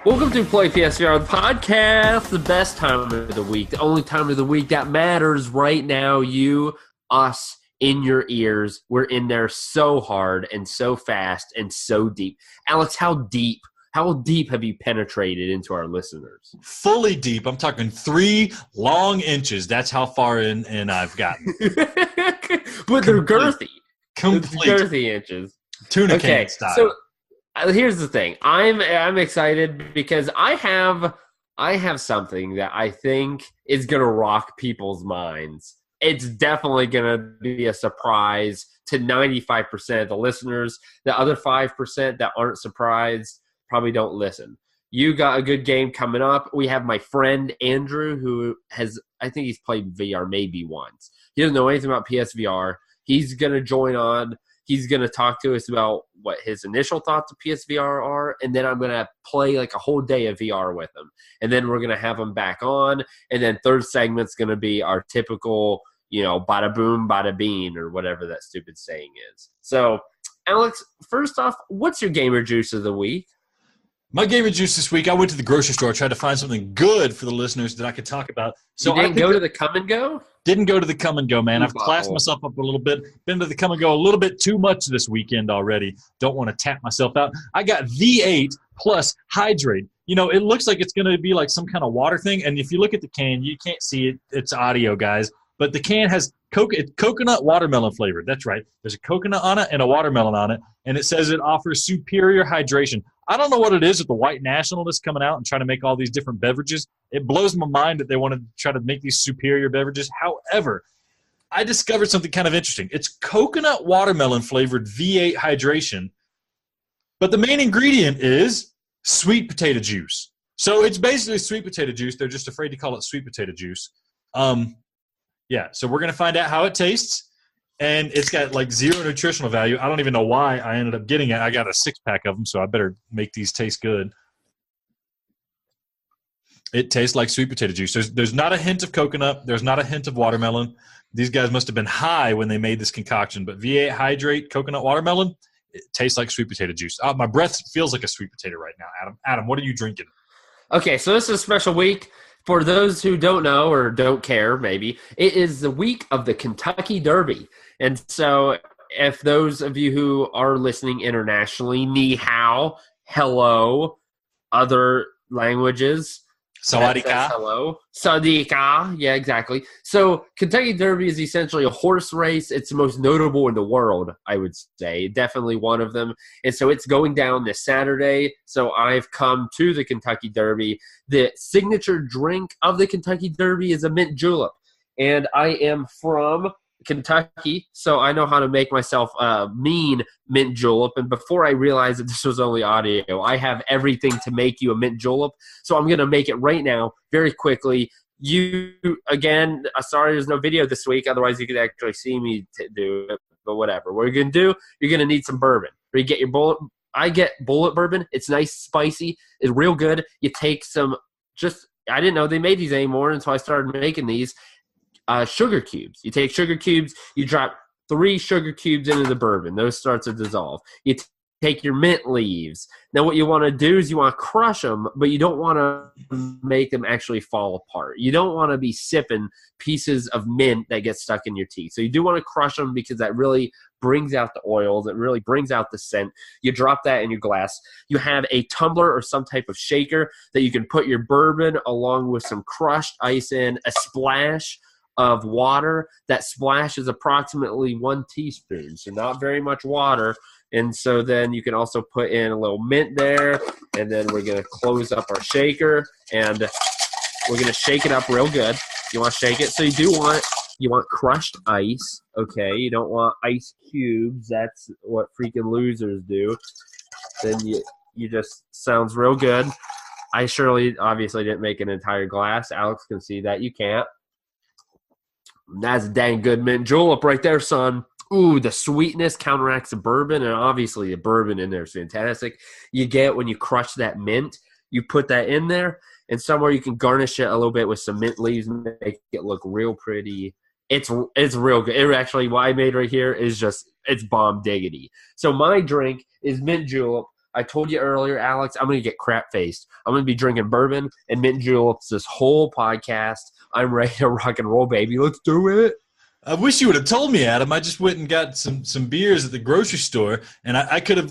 Welcome to Play PSVR, the podcast, the best time of the week, the only time of the week that matters right now. You, us, in your ears. We're in there so hard and so fast and so deep. Alex, how deep have you penetrated into our listeners? Fully deep. I'm talking 3 long inches. That's how far in I've gotten. But they're girthy. Complete. Girthy inches. Tuna can style. So here's the thing. I'm excited because I have something that I think is gonna rock people's minds. It's definitely gonna be a surprise to 95% of the listeners. The other 5% that aren't surprised probably don't listen. You got a good game coming up. We have my friend Andrew, who I think he's played VR maybe once. He doesn't know anything about PSVR. He's gonna join on. He's going to talk to us about what his initial thoughts of PSVR are, and then I'm going to play like a whole day of VR with him. And then we're going to have him back on, and then third segment's going to be our typical, bada boom, bada bean, or whatever that stupid saying is. So, Alex, first off, what's your gamer juice of the week? My gamer juice this week, I went to the grocery store, tried to find something good for the listeners that I could talk about. So you didn't go to the Come and Go? Didn't go to the Come and Go, man. I've classed myself up a little bit. Been to the Come and Go a little bit too much this weekend already. Don't want to tap myself out. I got V8 plus Hydrate. It looks like it's going to be like some kind of water thing. And if you look at the can, you can't see it. It's audio, guys. But the can has coconut watermelon flavored. That's right. There's a coconut on it and a watermelon on it. And it says it offers superior hydration. I don't know what it is with the white nationalists coming out and trying to make all these different beverages. It blows my mind that they want to try to make these superior beverages. However, I discovered something kind of interesting. It's coconut watermelon flavored V8 hydration, but the main ingredient is sweet potato juice. So it's basically sweet potato juice. They're just afraid to call it sweet potato juice. So we're going to find out how it tastes. And it's got like 0 nutritional value. I don't even know why I ended up getting it. I got a 6-pack of them, so I better make these taste good. It tastes like sweet potato juice. There's not a hint of coconut. There's not a hint of watermelon. These guys must have been high when they made this concoction. But V8 Hydrate coconut watermelon, it tastes like sweet potato juice. My breath feels like a sweet potato right now, Adam. Adam, what are you drinking? Okay, so this is a special week. For those who don't know or don't care, maybe, it is the week of the Kentucky Derby. And so if those of you who are listening internationally, ni hao, hello, other languages. Sawadee ka. Hello. Sawadee ka. Yeah, exactly. So Kentucky Derby is essentially a horse race. It's the most notable in the world, I would say. Definitely one of them. And so it's going down this Saturday. So I've come to the Kentucky Derby. The signature drink of the Kentucky Derby is a mint julep. And I am from Kentucky, so I know how to make myself a mean mint julep. And before I realized that this was only audio, I have everything to make you a mint julep. So I'm going to make it right now, very quickly. Again, sorry there's no video this week. Otherwise, you could actually see me do it. But whatever. What you're going to do, you're going to need some bourbon. Or you get your bullet. I get bullet bourbon. It's nice, spicy. It's real good. You take some I didn't know they made these anymore until I started making these. Sugar cubes. You take sugar cubes, you drop 3 sugar cubes into the bourbon. Those start to dissolve. You take your mint leaves. Now what you want to do is you want to crush them, but you don't want to make them actually fall apart. You don't want to be sipping pieces of mint that get stuck in your teeth. So you do want to crush them because that really brings out the oils. It really brings out the scent. You drop that in your glass. You have a tumbler or some type of shaker that you can put your bourbon along with some crushed ice in, a splash of water. That splash is approximately 1 teaspoon, so not very much water. And so then you can also put in a little mint there, and then we're going to close up our shaker, and we're going to shake it up real good. You want to shake it. So you want crushed ice, okay? You don't want ice cubes. That's what freaking losers do. Then you just sounds real good. I obviously didn't make an entire glass. Alex can see that. You can't. That's a dang good mint julep right there, son. Ooh, the sweetness counteracts the bourbon, and obviously the bourbon in there is fantastic. You get when you crush that mint, you put that in there, and somewhere you can garnish it a little bit with some mint leaves, make it look real pretty. It's real good. It actually, what I made right here is it's bomb diggity. So my drink is mint julep I told you earlier, Alex, I'm going to get crap-faced. I'm going to be drinking bourbon and mint juleps this whole podcast. I'm ready to rock and roll, baby. Let's do it. I wish you would have told me, Adam. I just went and got some beers at the grocery store, and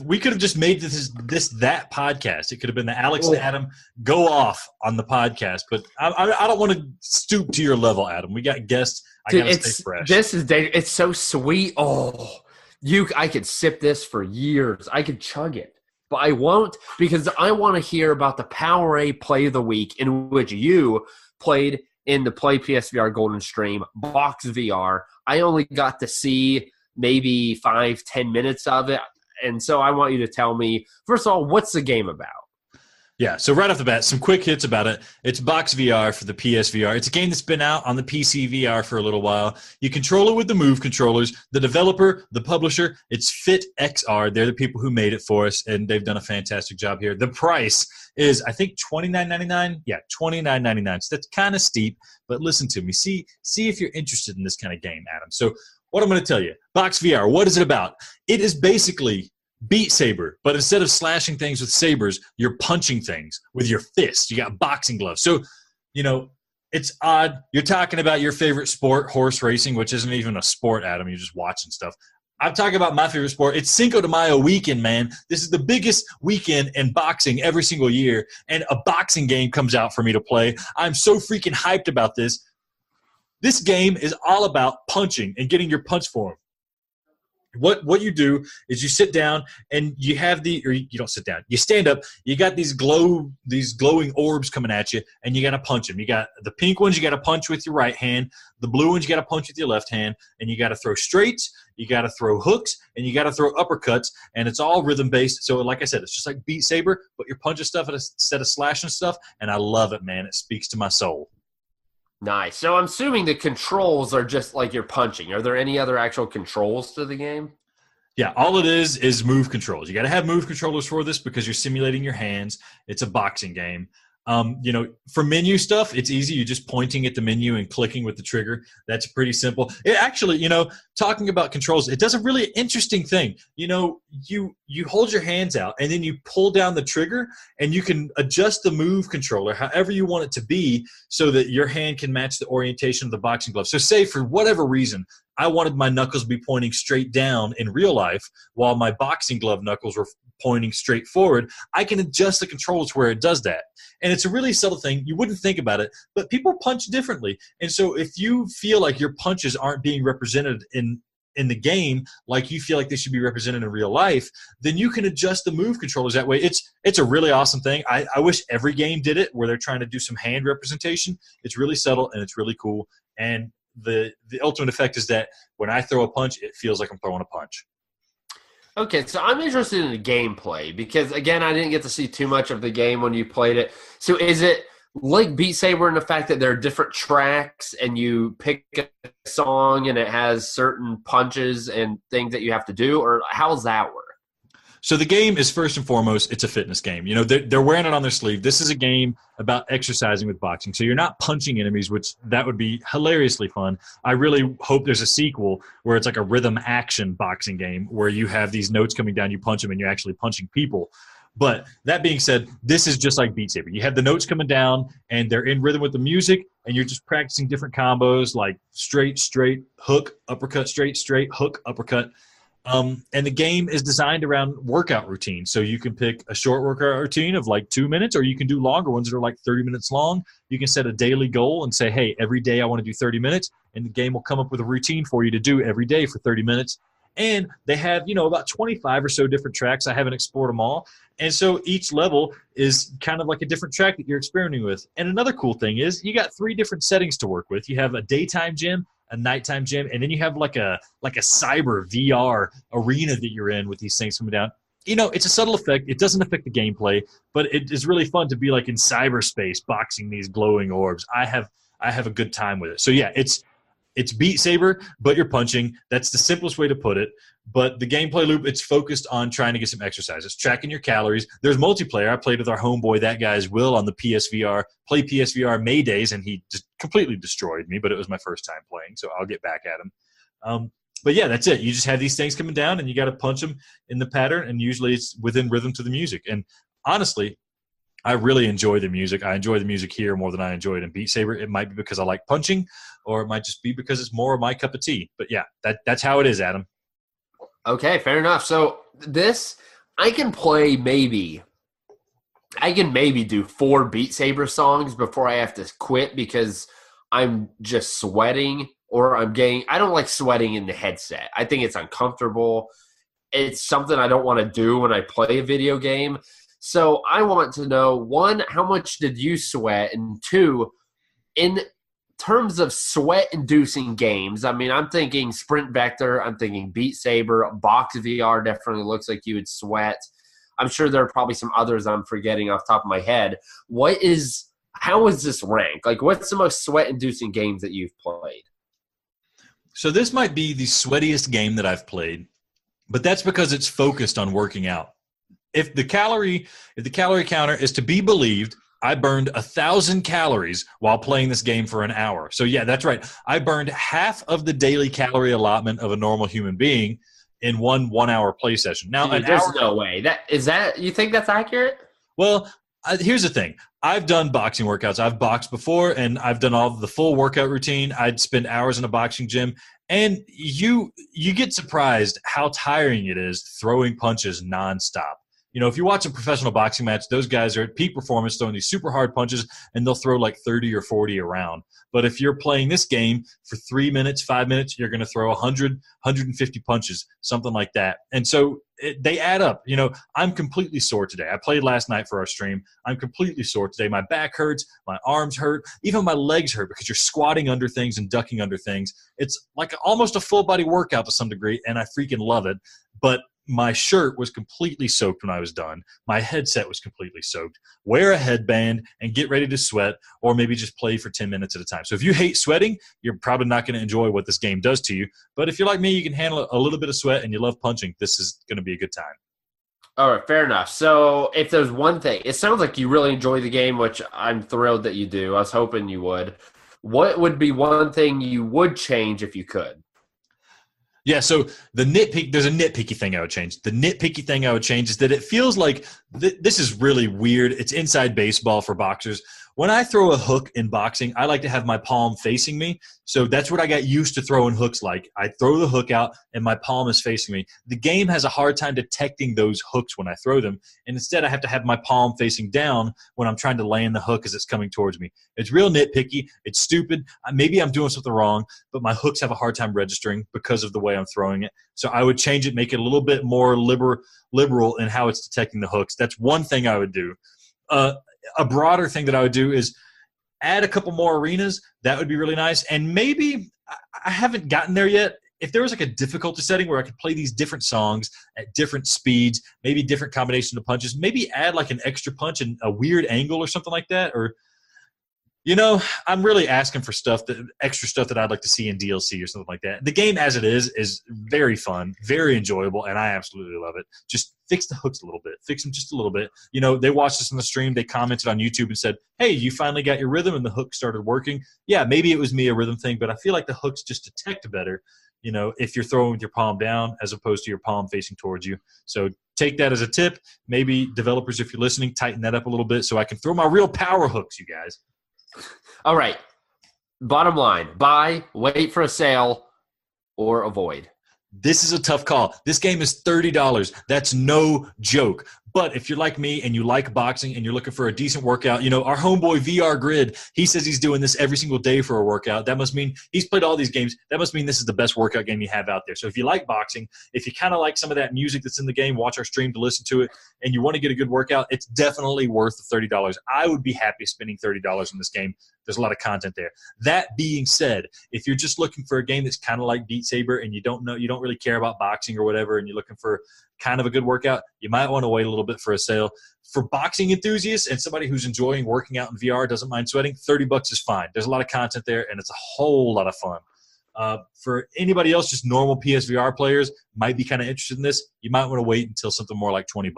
we could have just made that podcast. It could have been the Alex and Adam go off on the podcast, but I don't want to stoop to your level, Adam. We got guests. I gotta stay fresh. It's so sweet. I could sip this for years. I could chug it, but I won't because I want to hear about the Powerade Play of the Week in which you played in the Play PSVR Golden Stream Box VR. I only got to see maybe 5-10 minutes of it, and so I want you to tell me, first of all, what's the game about? Yeah, so right off the bat, some quick hits about it. It's Box VR for the PSVR. It's a game that's been out on the PC VR for a little while. You control it with the Move controllers. The developer, the publisher, it's Fit XR. They're the people who made it for us, and they've done a fantastic job here. The price is, I think, $29.99. Yeah, $29.99. So that's kind of steep, but listen to me. See if you're interested in this kind of game, Adam. So what I'm going to tell you, Box VR, what is it about? It is basically Beat Saber, but instead of slashing things with sabers, you're punching things with your fists. You got boxing gloves. So, it's odd. You're talking about your favorite sport, horse racing, which isn't even a sport, Adam. You're just watching stuff. I'm talking about my favorite sport. It's Cinco de Mayo weekend, man. This is the biggest weekend in boxing every single year, and a boxing game comes out for me to play. I'm so freaking hyped about this. This game is all about punching and getting your punch form. What you do is you sit down and you don't sit down. You stand up. You got these glowing orbs coming at you, and you got to punch them. You got the pink ones you got to punch with your right hand. The blue ones you got to punch with your left hand, and you got to throw straights. You got to throw hooks, and you got to throw uppercuts, and it's all rhythm based. So, like I said, it's just like Beat Saber, but you're punching stuff instead of slashing stuff, and I love it, man. It speaks to my soul. Nice. So I'm assuming the controls are just like you're punching. Are there any other actual controls to the game? Yeah, all it is move controls. You got to have move controllers for this because you're simulating your hands. It's a boxing game. For menu stuff, it's easy. You're just pointing at the menu and clicking with the trigger. That's pretty simple. It actually, talking about controls, it does a really interesting thing. You hold your hands out and then you pull down the trigger and you can adjust the move controller however you want it to be so that your hand can match the orientation of the boxing glove. So say for whatever reason, I wanted my knuckles to be pointing straight down in real life while my boxing glove knuckles were pointing straight forward. I can adjust the controls where it does that. And it's a really subtle thing. You wouldn't think about it, but people punch differently. And so if you feel like your punches aren't being represented in the game like you feel like they should be represented in real life, then you can adjust the move controllers that way. It's a really awesome thing. I wish every game did it where they're trying to do some hand representation. It's really subtle and it's really cool. And the ultimate effect is that when I throw a punch, it feels like I'm throwing a punch. Okay, so I'm interested in the gameplay because, again, I didn't get to see too much of the game when you played it. So is it like Beat Saber in the fact that there are different tracks and you pick a song and it has certain punches and things that you have to do, or how does that work? So the game is, first and foremost, it's a fitness game. They're wearing it on their sleeve. This is a game about exercising with boxing. So you're not punching enemies, which that would be hilariously fun. I really hope there's a sequel where it's like a rhythm action boxing game where you have these notes coming down, you punch them, and you're actually punching people. But that being said, this is just like Beat Saber. You have the notes coming down, and they're in rhythm with the music, and you're just practicing different combos like straight, hook, uppercut, straight, hook, uppercut. And the game is designed around workout routines. So you can pick a short workout routine of like 2 minutes, or you can do longer ones that are like 30 minutes long. You can set a daily goal and say, hey, every day I want to do 30 minutes. And the game will come up with a routine for you to do every day for 30 minutes. And they have, about 25 or so different tracks. I haven't explored them all. And so each level is kind of like a different track that you're experimenting with. And another cool thing is you got 3 different settings to work with. You have a daytime gym, a nighttime gym, and then you have like a cyber VR arena that you're in with these things coming down. It's a subtle effect. It doesn't affect the gameplay, but it is really fun to be like in cyberspace boxing these glowing orbs. I have a good time with it. So yeah, it's Beat Saber, but you're punching. That's the simplest way to put it. But the gameplay loop, it's focused on trying to get some exercise. It's tracking your calories. There's multiplayer. I played with our homeboy, that guy's Will, on the PSVR, play PSVR MayDays, and he just completely destroyed me, but it was my first time playing, so I'll get back at him. But yeah, that's it. You just have these things coming down, and you got to punch them in the pattern, and usually it's within rhythm to the music. And honestly, I really enjoy the music. I enjoy the music here more than I enjoy it in Beat Saber. It might be because I like punching, or it might just be because it's more of my cup of tea. But yeah, that's how it is, Adam. Okay, fair enough. So this, I can maybe do 4 Beat Saber songs before I have to quit because I'm just sweating or I don't like sweating in the headset. I think it's uncomfortable. It's something I don't want to do when I play a video game. So I want to know, 1, how much did you sweat? And 2, in terms of sweat-inducing games, I mean, I'm thinking Sprint Vector, I'm thinking Beat Saber, Box VR definitely looks like you would sweat. I'm sure there are probably some others I'm forgetting off the top of my head. How is this ranked? Like, what's the most sweat-inducing games that you've played? So this might be the sweatiest game that I've played, but that's because it's focused on working out. If the calorie counter is to be believed, I burned 1,000 calories while playing this game for an hour. So yeah, that's right. I burned half of the daily calorie allotment of a normal human being in one 1-hour play session. Now, there's no way. You think that's accurate? Well, here's the thing. I've done boxing workouts. I've boxed before, and I've done all the full workout routine. I'd spend hours in a boxing gym, and you get surprised how tiring it is throwing punches nonstop. You know, if you watch a professional boxing match, those guys are at peak performance throwing these super hard punches, and they'll throw like 30 or 40 around. But if you're playing this game for 3 minutes, 5 minutes, you're going to throw 100, 150 punches, something like that. And so they add up. You know, I'm completely sore today. I played last night for our stream. I'm completely sore today. My back hurts. My arms hurt. Even my legs hurt because you're squatting under things and ducking under things. It's like almost a full body workout to some degree, and I freaking love it. But my shirt was completely soaked when I was done. My headset was completely soaked. Wear a headband and get ready to sweat, or maybe just play for 10 minutes at a time. So if you hate sweating, you're probably not going to enjoy what this game does to you. But if you're like me, you can handle a little bit of sweat and you love punching, this is going to be a good time. All right, fair enough. So if there's one thing, it sounds like you really enjoy the game, which I'm thrilled that you do. I was hoping you would. What would be one thing you would change if you could? Yeah, so there's a nitpicky thing I would change. The nitpicky thing I would change is that it feels like this is really weird. It's inside baseball for boxers. When I throw a hook in boxing, I like to have my palm facing me. So that's what I got used to throwing hooks like. I throw the hook out and my palm is facing me. The game has a hard time detecting those hooks when I throw them. And instead I have to have my palm facing down when I'm trying to land the hook as it's coming towards me. It's real nitpicky. It's stupid. Maybe I'm doing something wrong, but my hooks have a hard time registering because of the way I'm throwing it. So I would change it, make it a little bit more liberal in how it's detecting the hooks. That's one thing I would do. A broader thing that I would do is add a couple more arenas. That would be really nice. And maybe I haven't gotten there yet. If there was like a difficulty setting where I could play these different songs at different speeds, maybe different combination of punches, maybe add like an extra punch and a weird angle or something like that. Or, you know, I'm really asking for extra stuff that I'd like to see in DLC or something like that. The game as it is very fun, very enjoyable, and I absolutely love it. Just fix the hooks a little bit. Fix them just a little bit. You know, they watched us on the stream. They commented on YouTube and said, hey, you finally got your rhythm and the hook started working. Yeah, maybe it was me, a rhythm thing, but I feel like the hooks just detect better, you know, if you're throwing with your palm down as opposed to your palm facing towards you. So take that as a tip. Maybe developers, if you're listening, tighten that up a little bit so I can throw my real power hooks, you guys. All right. Bottom line, buy, wait for a sale, or avoid. This is a tough call. This game is $30. That's no joke. But if you're like me and you like boxing and you're looking for a decent workout, you know, our homeboy VR Grid, he says he's doing this every single day for a workout. That must mean he's played all these games. That must mean this is the best workout game you have out there. So if you like boxing, if you kind of like some of that music that's in the game, watch our stream to listen to it, and you want to get a good workout, it's definitely worth the $30. I would be happy spending $30 in this game. There's a lot of content there. That being said, if you're just looking for a game that's kind of like Beat Saber and you don't really care about boxing or whatever, and you're looking for kind of a good workout, you might want to wait a little bit for a sale. For boxing enthusiasts and somebody who's enjoying working out in VR, doesn't mind sweating, $30 is fine. There's a lot of content there, and it's a whole lot of fun. For anybody else, just normal PSVR players, might be kind of interested in this, you might want to wait until something more like $20.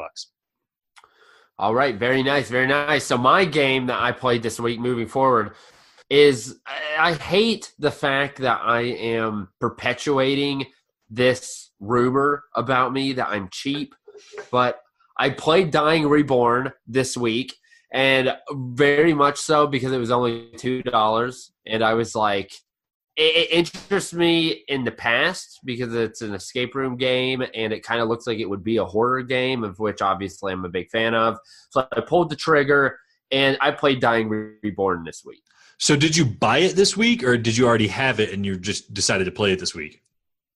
All right, very nice, very nice. So my game that I played this week moving forward is I hate the fact that I am perpetuating this rumor about me that I'm cheap, but I played Dying Reborn this week, and very much so because it was only $2, and I was like, it interests me in the past because it's an escape room game, and it kind of looks like it would be a horror game, of which obviously I'm a big fan of. So I pulled the trigger, and I played Dying Reborn this week. So did you buy it this week, or did you already have it and you just decided to play it this week?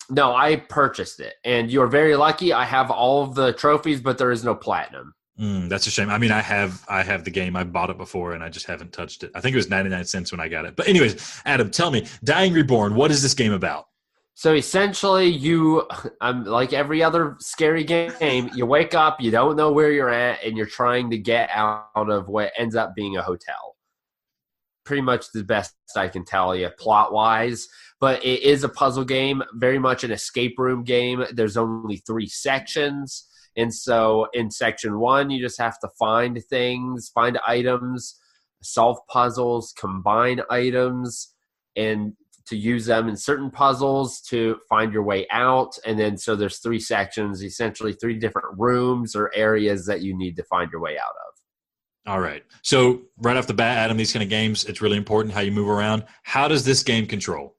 No, I purchased it, and you're very lucky. I have all of the trophies, but there is no platinum. That's a shame. I mean, I have the game. I bought it before, and I just haven't touched it. I think it was 99 cents when I got it. But anyways, Adam, tell me, Dying Reborn, what is this game about? So essentially, like every other scary game, you wake up, you don't know where you're at, and you're trying to get out of what ends up being a hotel. Pretty much the best I can tell you plot-wise. But it is a puzzle game, very much an escape room game. There's only 3 sections. And so in section 1, you just have to find things, find items, solve puzzles, combine items, and to use them in certain puzzles to find your way out. And then so there's 3 sections, essentially 3 different rooms or areas that you need to find your way out of. All right. So right off the bat, Adam, these kind of games, it's really important how you move around. How does this game control?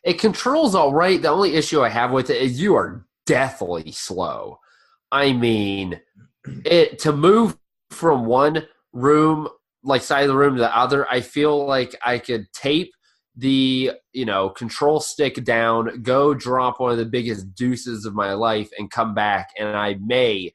It controls all right. The only issue I have with it is you are deathly slow. I mean, to move from one room, like side of the room to the other, I feel like I could tape the, control stick down, go drop one of the biggest deuces of my life and come back, and I may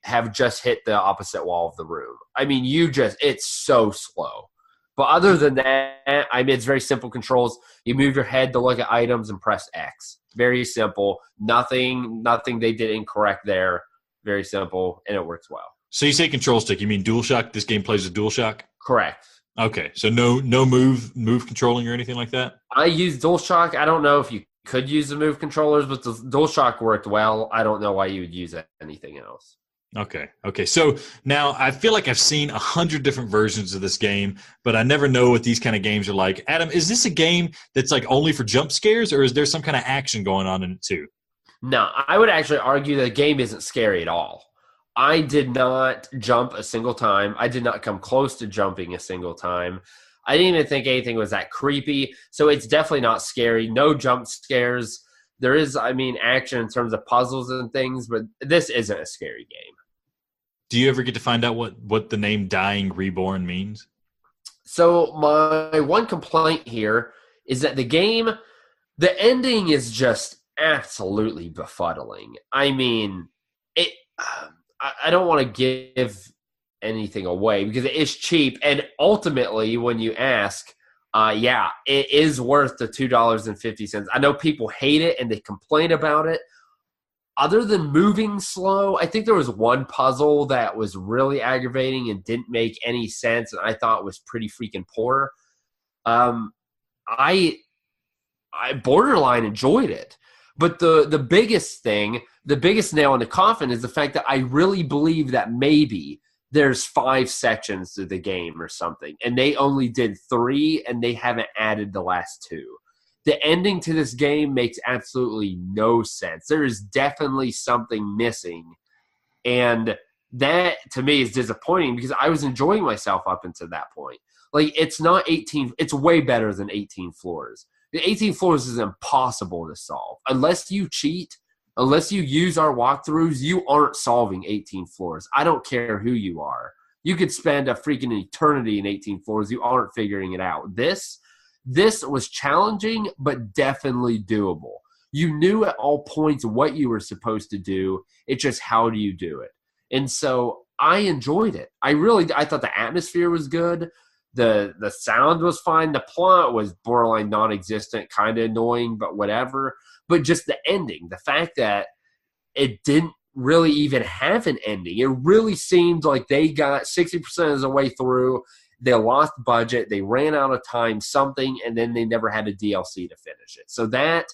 have just hit the opposite wall of the room. I mean, it's so slow. But other than that, it's very simple controls. You move your head to look at items and press X. Very simple. Nothing they did incorrect there. Very simple, and it works well. So you say control stick, you mean DualShock? This game plays with DualShock? Correct. Okay, so no move controlling or anything like that? I use DualShock. I don't know if you could use the move controllers, but the DualShock worked well. I don't know why you would use anything else. Okay. So now I feel like I've seen 100 different versions of this game, but I never know what these kind of games are like. Adam, is this a game that's like only for jump scares, or is there some kind of action going on in it too? No, I would actually argue the game isn't scary at all. I did not jump a single time. I did not come close to jumping a single time. I didn't even think anything was that creepy. So it's definitely not scary. No jump scares. There is, action in terms of puzzles and things, but this isn't a scary game. Do you ever get to find out what the name Dying Reborn means? So my one complaint here is that the ending is just absolutely befuddling. I don't want to give anything away because it is cheap. And ultimately, when you ask, it is worth the $2.50. I know people hate it and they complain about it. Other than moving slow, I think there was one puzzle that was really aggravating and didn't make any sense, and I thought was pretty freaking poor. I borderline enjoyed it. But the biggest nail in the coffin is the fact that I really believe that maybe there's 5 sections to the game or something, and they only did 3, and they haven't added the last 2. The ending to this game makes absolutely no sense. There is definitely something missing. And that, to me, is disappointing because I was enjoying myself up until that point. Like, it's not 18. It's way better than 18 floors. The 18 floors is impossible to solve. Unless you cheat, unless you use our walkthroughs, you aren't solving 18 floors. I don't care who you are. You could spend a freaking eternity in 18 floors. You aren't figuring it out. This was challenging, but definitely doable. You knew at all points what you were supposed to do. It's just how do you do it? And so I enjoyed it. I thought the atmosphere was good. The sound was fine. The plot was borderline non-existent, kind of annoying, but whatever. But just the ending, the fact that it didn't really even have an ending. It really seemed like they got 60% of the way through. They lost budget, they ran out of time, something, and then they never had a DLC to finish it. So that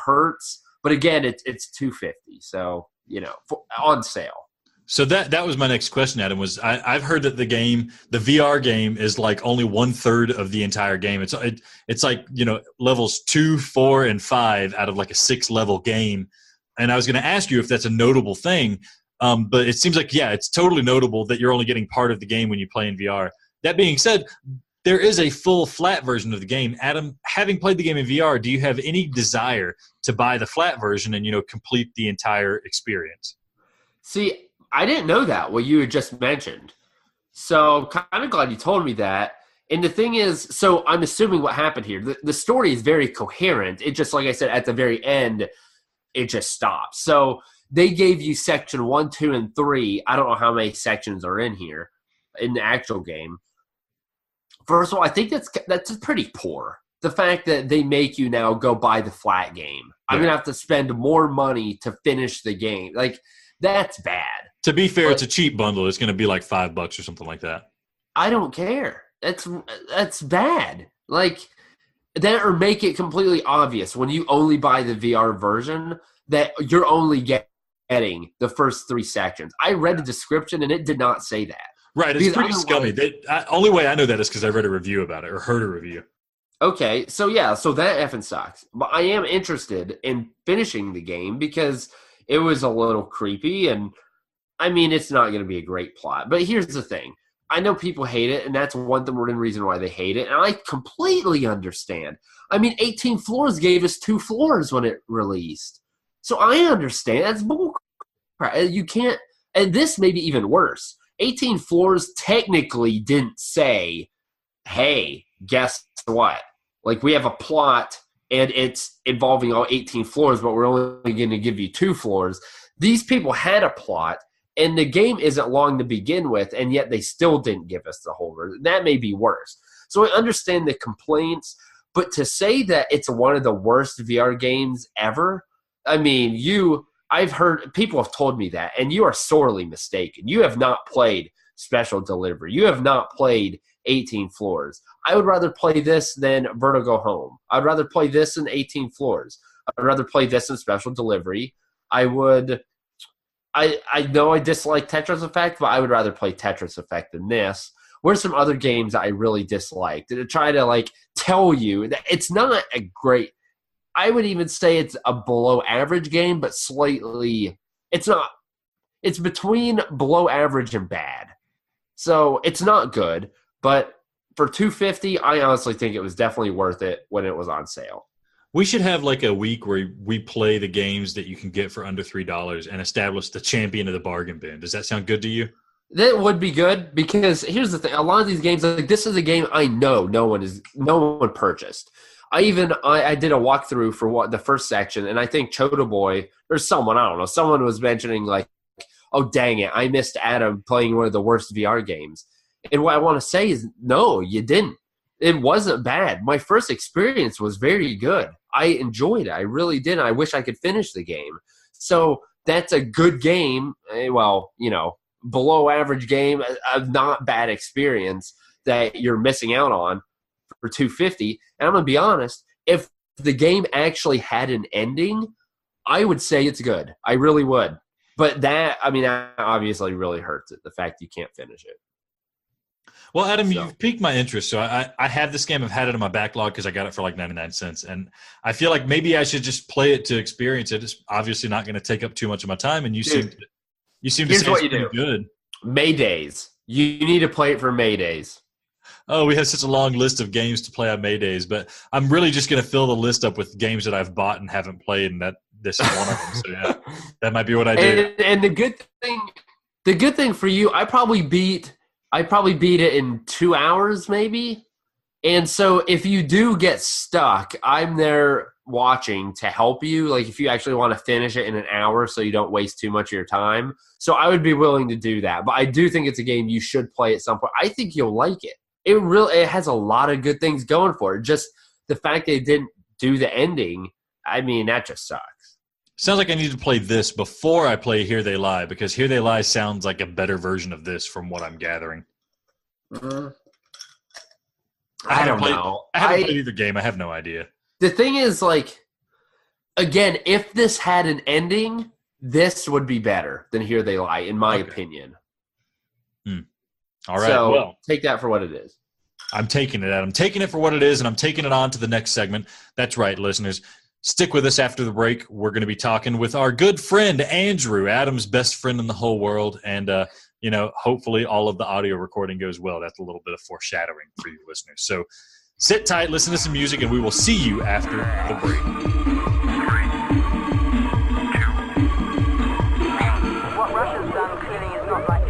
hurts. But again, it's $250, so on sale. So that was my next question, Adam. Was I've heard that the VR game, is like only 1/3 of the entire game. It's like levels 2, 4, and 5 out of like a 6-level game. And I was going to ask you if that's a notable thing, but it seems like it's totally notable that you're only getting part of the game when you play in VR. That being said, there is a full flat version of the game. Adam, having played the game in VR, do you have any desire to buy the flat version and complete the entire experience? See, I didn't know that, what you had just mentioned. So kind of glad you told me that. And the thing is, so I'm assuming what happened here. The story is very coherent. It just, like I said, at the very end, it just stops. So they gave you section 1, 2, and 3. I don't know how many sections are in here in the actual game. First of all, I think that's pretty poor. The fact that they make you now go buy the flat game. Yeah. I'm going to have to spend more money to finish the game. Like, that's bad. To be fair, it's a cheap bundle. It's going to be like $5 or something like that. I don't care. That's bad. Like that, or make it completely obvious when you only buy the VR version that you're only getting the first 3 sections. I read the description and it did not say that. Right, it's pretty scummy. Only way I know that is because I read a review about it or heard a review. Okay, so that effing sucks. But I am interested in finishing the game because it was a little creepy, and I mean, it's not going to be a great plot. But here's the thing. I know people hate it, and that's one reason why they hate it, and I completely understand. I mean, 18 Floors gave us 2 floors when it released. So I understand. That's bullcrap. You can't – and this may be even worse. 18 Floors technically didn't say, hey, guess what? Like, we have a plot, and it's involving all 18 floors, but we're only going to give you 2 floors. These people had a plot, and the game isn't long to begin with, and yet they still didn't give us the whole version. That may be worse. So I understand the complaints, but to say that it's one of the worst VR games ever, I mean, I've heard people have told me that, and you are sorely mistaken. You have not played Special Delivery. You have not played 18 Floors. I would rather play this than Vertigo Home. I'd rather play this than 18 Floors. I'd rather play this than Special Delivery. I know I dislike Tetris Effect, but I would rather play Tetris Effect than this. Where's some other games that I really disliked? To try to tell you that it's not a great. I would even say it's a below average game, but slightly. It's not. It's between below average and bad. So it's not good, but for $250, I honestly think it was definitely worth it when it was on sale. We should have a week where we play the games that you can get for under $3 and establish the champion of the bargain bin. Does that sound good to you? That would be good because here's the thing. A lot of these games, this is a game I know no one purchased. I did a walkthrough for the first section, and I think Chota Boy or someone, I don't know, someone was mentioning oh, dang it, I missed Adam playing one of the worst VR games. And what I want to say is, no, you didn't. It wasn't bad. My first experience was very good. I enjoyed it. I really did. I wish I could finish the game. So that's a good game. Well, below average game, a not bad experience that you're missing out on for $250. And I'm going to be honest, if the game actually had an ending, I would say it's good. I really would. But that obviously really hurts it, the fact you can't finish it. Well, Adam, you've piqued my interest. So I have this game. I've had it in my backlog because I got it for 99 cents. And I feel like maybe I should just play it to experience it. It's obviously not going to take up too much of my time. And you seem to say it's pretty good. MayDays. You need to play it for MayDays. Oh, we have such a long list of games to play on MayDays. But I'm really just going to fill the list up with games that I've bought and haven't played. And this is one of them. So, yeah, that might be what I do. And the good thing for you, I probably beat it in 2 hours maybe. And so if you do get stuck, I'm there watching to help you. If you actually want to finish it in an hour so you don't waste too much of your time. So I would be willing to do that. But I do think it's a game you should play at some point. I think you'll like it. It has a lot of good things going for it. Just the fact they didn't do the ending, that just sucks. Sounds like I need to play this before I play Here They Lie, because Here They Lie sounds like a better version of this from what I'm gathering. I don't know. I haven't played either game. I have no idea. The thing is, again, if this had an ending, this would be better than Here They Lie, in my opinion. All right. So well, take that for what it is. I'm taking it, Adam. I'm taking it for what it is, and I'm taking it on to the next segment. That's right, listeners. Stick with us after the break. We're going to be talking with our good friend, Andrew, Adam's best friend in the whole world. And, hopefully all of the audio recording goes well. That's a little bit of foreshadowing for you listeners. So sit tight, listen to some music, and we will see you after the break. What Russia's done clearly is not like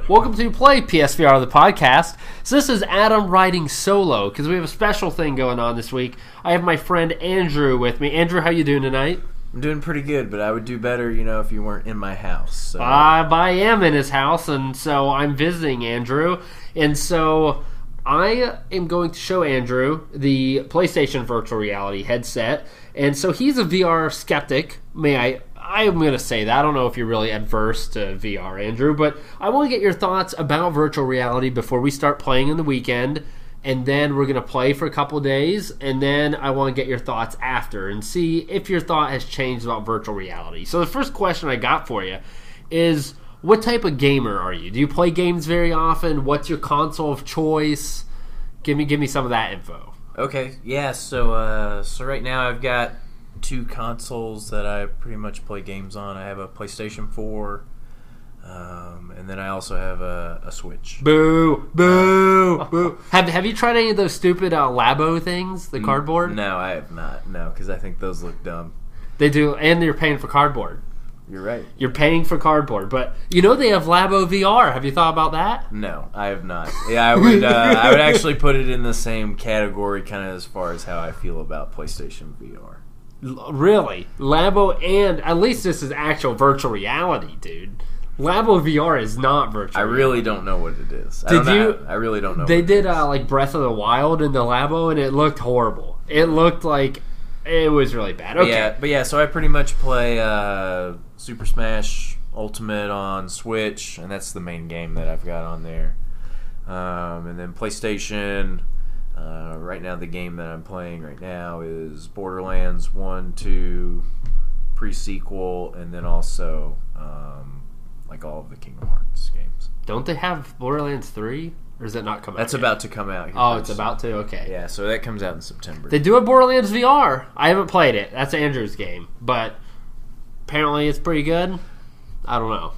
Welcome to Play PSVR, the podcast. So this is Adam riding solo because we have a special thing going on this week. I have my friend Andrew with me. Andrew, how you doing tonight? I'm doing pretty good, but I would do better, if you weren't in my house. So. I am in his house, and so I'm visiting Andrew. And so I am going to show Andrew the PlayStation Virtual Reality headset. And so he's a VR skeptic. I'm going to say that. I don't know if you're really adverse to VR, Andrew, but I want to get your thoughts about virtual reality before we start playing in the weekend, and then we're going to play for a couple days, and then I want to get your thoughts after and see if your thought has changed about virtual reality. So the first question I got for you is, what type of gamer are you? Do you play games very often? What's your console of choice? Give me some of that info. Okay, yeah, so right now I've got 2 consoles that I pretty much play games on. I have a PlayStation 4, and then I also have a Switch. Boo! Boo! Boo! Have you tried any of those stupid Labo things, the cardboard? No, I have not. No, because I think those look dumb. They do, and you're paying for cardboard. You're right. You're paying for cardboard, but they have Labo VR. Have you thought about that? No, I have not. Yeah, I would actually put it in the same category, kind of as far as how I feel about PlayStation VR. Really? Labo, and at least this is actual virtual reality, dude. Labo VR is not virtual reality. I really don't know what it is. I really don't know. They did like Breath of the Wild in the Labo, and it looked horrible. It looked like it was really bad. Okay. But yeah, so I pretty much play Super Smash Ultimate on Switch, and that's the main game that I've got on there. And then PlayStation... right now, the game that I'm playing right now is Borderlands 1, 2, pre-sequel, and then also all of the Kingdom Hearts games. Don't they have Borderlands 3? Or is it not coming out? That's about to come out. Oh, it's about to? Okay. Yeah, so that comes out in September. They do have Borderlands VR. I haven't played it. That's Andrew's game. But apparently it's pretty good. I don't know.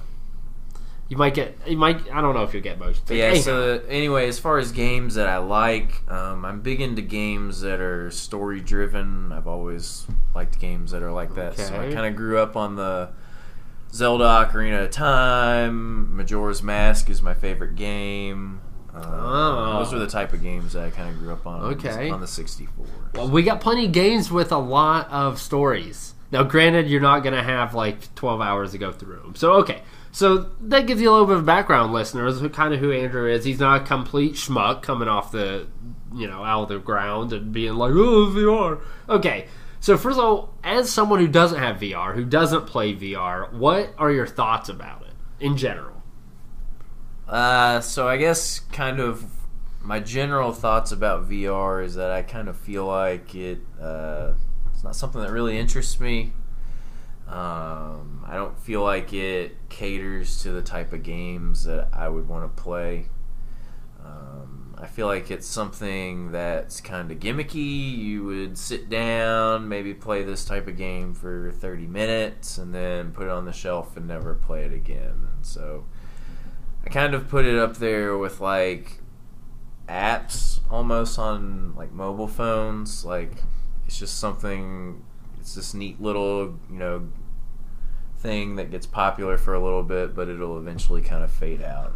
I don't know if you'll get motion. Yeah, so anyway, as far as games that I like, I'm big into games that are story-driven. I've always liked games that are like that. Okay. So I kind of grew up on the Zelda Ocarina of Time. Majora's Mask is my favorite game. Those are the type of games that I kind of grew up on on the 64. Well, we got plenty of games with a lot of stories. Now, granted, you're not going to have 12 hours to go through them. So, okay. So that gives you a little bit of background, listeners, kind of who Andrew is. He's not a complete schmuck coming off the, out of the ground and being like, oh, VR. Okay, so first of all, as someone who doesn't have VR, who doesn't play VR, what are your thoughts about it in general? So I guess kind of my general thoughts about VR is that I kind of feel like it's not something that really interests me. I don't feel like it caters to the type of games that I would want to play. I feel like it's something that's kind of gimmicky. You would sit down, maybe play this type of game for 30 minutes, and then put it on the shelf and never play it again. And so I kind of put it up there with apps almost on mobile phones. It's just something... It's this neat little, thing that gets popular for a little bit, but it'll eventually kind of fade out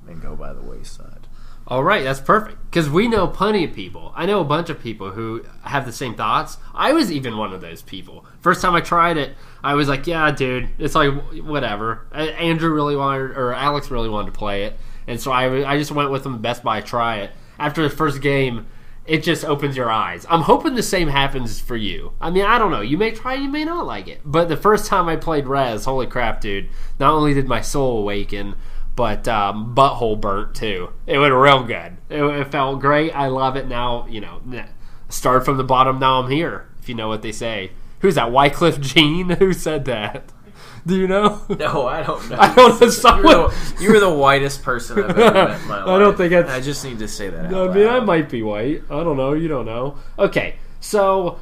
and go by the wayside. All right, that's perfect. Because we know plenty of people. I know a bunch of people who have the same thoughts. I was even one of those people. First time I tried it, I was like, yeah, dude, it's whatever. Andrew really wanted, or Alex really wanted to play it. And so I just went with them to Best Buy to try it. After the first game, it just opens your eyes. I'm hoping the same happens for you. I mean, I don't know. You may try, you may not like it. But the first time I played Rez, holy crap, dude. Not only did my soul awaken, but butthole burnt too. It went real good. It felt great. I love it now. Start from the bottom, now I'm here. if you know what they say. Who's that? Wycliffe Jean? Who said that? Do you know? No, I don't know. I don't know. You were the whitest person I've ever met in my life. I don't think that's... I just need to say that out I mean, loud. I might be white. I don't know. You don't know. Okay, so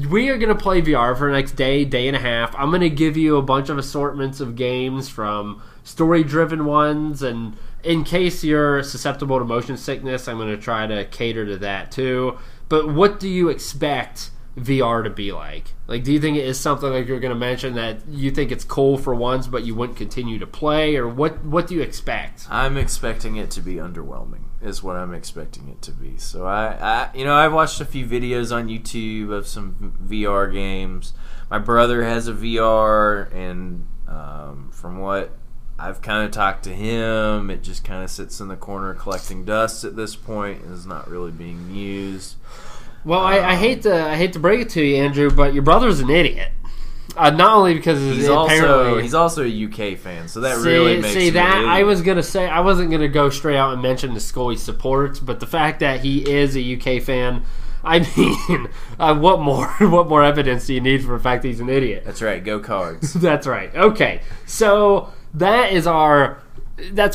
we are going to play VR for the next day and a half. I'm going to give you a bunch of assortments of games from story-driven ones, and in case you're susceptible to motion sickness, I'm going to try to cater to that too. But what do you expect VR to be like? Like, do you think it is something like you're going to mention that you think it's cool for once, but you wouldn't continue to play, or what do you expect? I'm expecting it to be underwhelming, is what I'm expecting it to be. So I've watched a few videos on YouTube of some VR games. My brother has a VR, and from what I've kind of talked to him, it just kind of sits in the corner collecting dust at this point and is not really being used. Well, I hate to break it to you, Andrew, but your brother's an idiot. Not only because he's also a UK fan, so that really makes him an idiot. I was gonna say I wasn't gonna go straight out and mention the school he supports, but the fact that he is a UK fan, I mean, what more evidence do you need for the fact that he's an idiot? That's right. Go Cards. That's right. Okay, so that's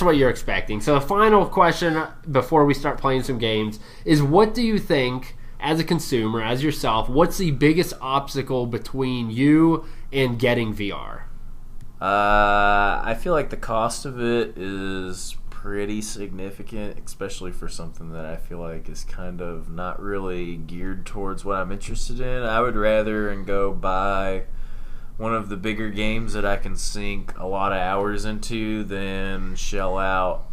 what you're expecting. So the final question before we start playing some games is, what do you think, as a consumer, as yourself, what's the biggest obstacle between you and getting VR? I feel like the cost of it is pretty significant, especially for something that I feel like is kind of not really geared towards what I'm interested in. I would rather go buy one of the bigger games that I can sink a lot of hours into than shell out.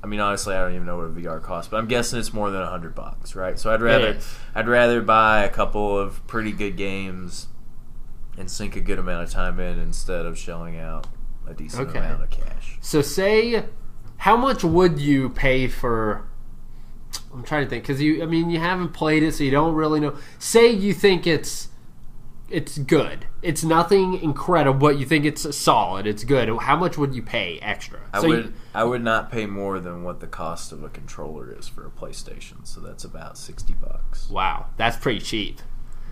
I mean, honestly, I don't even know what a VR costs, but I'm guessing it's more than $100, right? So I'd rather buy a couple of pretty good games and sink a good amount of time in instead of shelling out a decent amount of cash. So how much would you pay for? I'm trying to think, because you haven't played it, so you don't really know. Say you think it's good. It's nothing incredible, but you think it's solid. It's good. How much would you pay extra? I would not pay more than what the cost of a controller is for a PlayStation. So that's about $60. Wow, that's pretty cheap.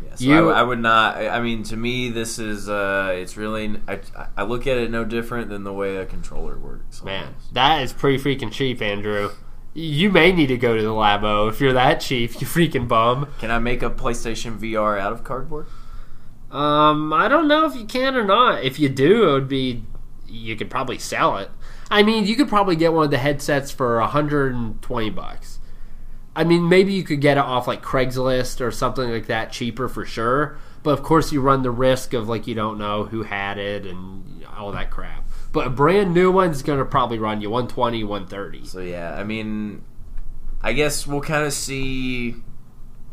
Yeah, so I would not. I mean, to me, this is it's really. I look at it no different than the way a controller works. Man, almost. That is pretty freaking cheap, Andrew. You may need to go to the Labo if you're that cheap, you freaking bum. Can I make a PlayStation VR out of cardboard? I don't know if you can or not. If you do, it would be, you could probably sell it. I mean, you could probably get one of the headsets for $120. I mean, maybe you could get it off like Craigslist or something like that, cheaper for sure. But of course, you run the risk of like you don't know who had it and all that crap. But a brand new one's going to probably run you $120, $130. So yeah, I mean, I guess we'll kind of see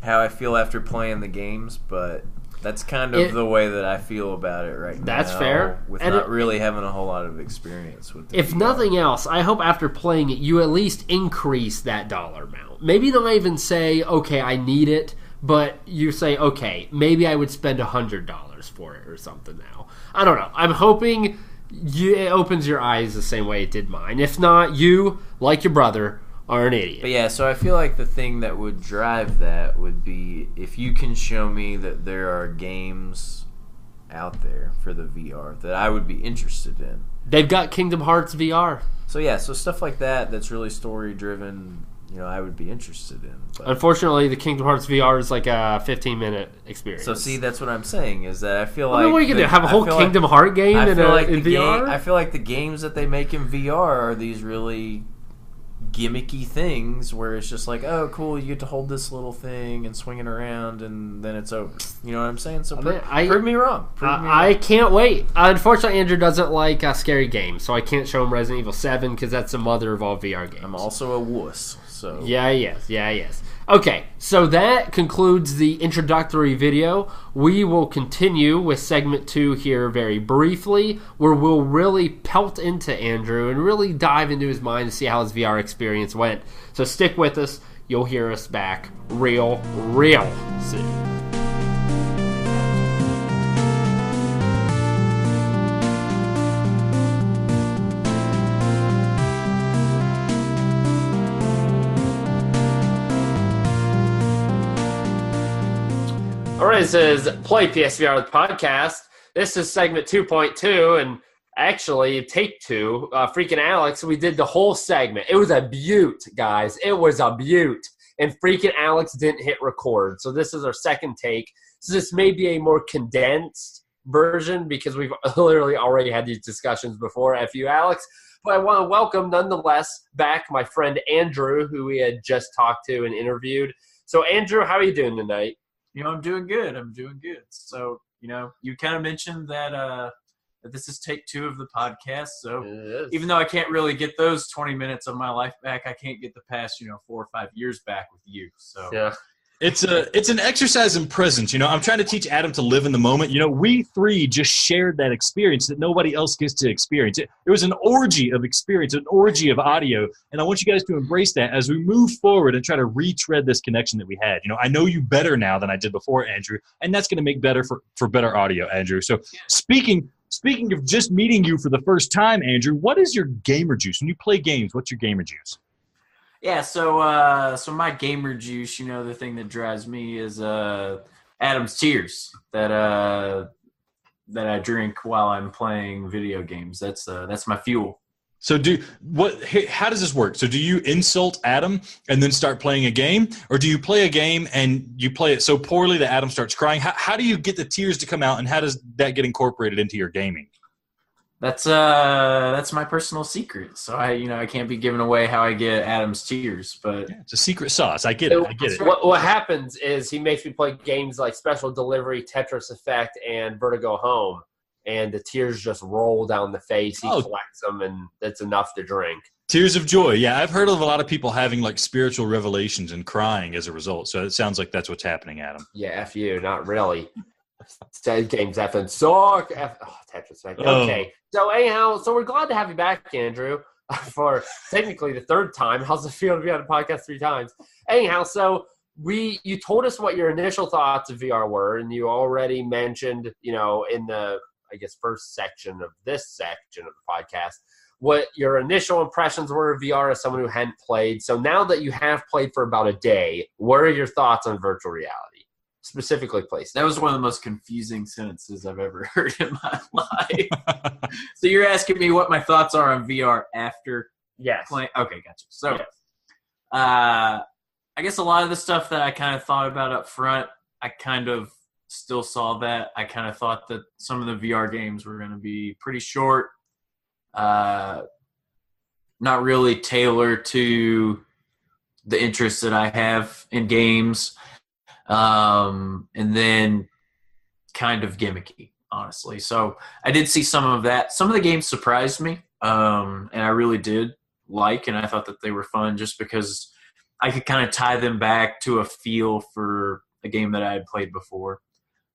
how I feel after playing the games, but that's kind of the way that I feel about it right now. That's fair. With not really having a whole lot of experience with it. If nothing else, I hope after playing it, you at least increase that dollar amount. Maybe don't even say, okay, I need it, but you say, okay, maybe I would spend $100 for it or something now. I don't know. I'm hoping it opens your eyes the same way it did mine. If not, you, like your brother, are an idiot. But yeah, so I feel like the thing that would drive that would be if you can show me that there are games out there for the VR that I would be interested in. They've got Kingdom Hearts VR. So yeah, so stuff like that's really story driven, I would be interested in. But unfortunately, the Kingdom Hearts VR is like a 15-minute experience. So see, that's what I'm saying is that I feel like... what are you going to do, have a whole Kingdom Heart game in VR? I feel like the games that they make in VR are these really gimmicky things where it's just like, oh, cool, you get to hold this little thing and swing it around and then it's over. You know what I'm saying? So prove me wrong. I can't wait. Unfortunately, Andrew doesn't like scary games, so I can't show him Resident Evil 7 because that's the mother of all VR games. I'm also a wuss, so... Yeah, yes. Okay, so that concludes the introductory video. We will continue with segment 2 here very briefly, where we'll really pelt into Andrew and really dive into his mind to see how his VR experience went. So stick with us. You'll hear us back real soon. All right, this is Play PSVR the podcast. This is segment 2.2, and actually, take two. Freaking Alex, we did the whole segment. It was a beaut, guys. It was a beaut. And freaking Alex didn't hit record. So this is our second take. So this may be a more condensed version because we've literally already had these discussions before. F you, Alex. But I want to welcome, nonetheless, back my friend Andrew, who we had just talked to and interviewed. So, Andrew, how are you doing tonight? I'm doing good. So, you kind of mentioned that that this is take two of the podcast. So even though I can't really get those 20 minutes of my life back, I can't get the past, 4 or 5 years back with you. So yeah. It's an exercise in presence. I'm trying to teach Adam to live in the moment. We three just shared that experience that nobody else gets to experience. It was an orgy of experience, an orgy of audio, and I want you guys to embrace that as we move forward and try to retread this connection that we had. I know you better now than I did before, Andrew, and that's going to make better for better audio, Andrew. So speaking of just meeting you for the first time, Andrew, what is your gamer juice? When you play games, what's your gamer juice? yeah, so my gamer juice, the thing that drives me is Adam's tears that I drink while I'm playing video games. That's my fuel. So how does this work? So do you insult Adam and then start playing a game, or do you play a game and you play it so poorly that Adam starts crying? How do you get the tears to come out, and how does that get incorporated into your gaming? That's my personal secret. So I can't be giving away how I get Adam's tears, but yeah, it's a secret sauce. I get it. What happens is he makes me play games like Special Delivery, Tetris Effect, and Vertigo Home, and the tears just roll down the face. He collects them, and that's enough to drink. Tears of joy. Yeah, I've heard of a lot of people having like spiritual revelations and crying as a result. So it sounds like that's what's happening, Adam. Yeah, F you, not really. Games effing suck. Tetris Effect. Okay. So anyhow, we're glad to have you back, Andrew, for technically the third time. How's it feel to be on the podcast 3 times? Anyhow, so you told us what your initial thoughts of VR were, and you already mentioned, in the first section of this section of the podcast, what your initial impressions were of VR as someone who hadn't played. So now that you have played for about a day, what are your thoughts on virtual reality? Specifically PlayStation. That was one of the most confusing sentences I've ever heard in my life. So you're asking me what my thoughts are on VR after playing? Okay, gotcha. So I guess a lot of the stuff that I kind of thought about up front, I kind of still saw that. I kind of thought that some of the VR games were going to be pretty short, not really tailored to the interests that I have in games. And then kind of gimmicky, honestly. So I did see some of that. Some of the games surprised me, and I really did like, and I thought that they were fun just because I could kind of tie them back to a feel for a game that I had played before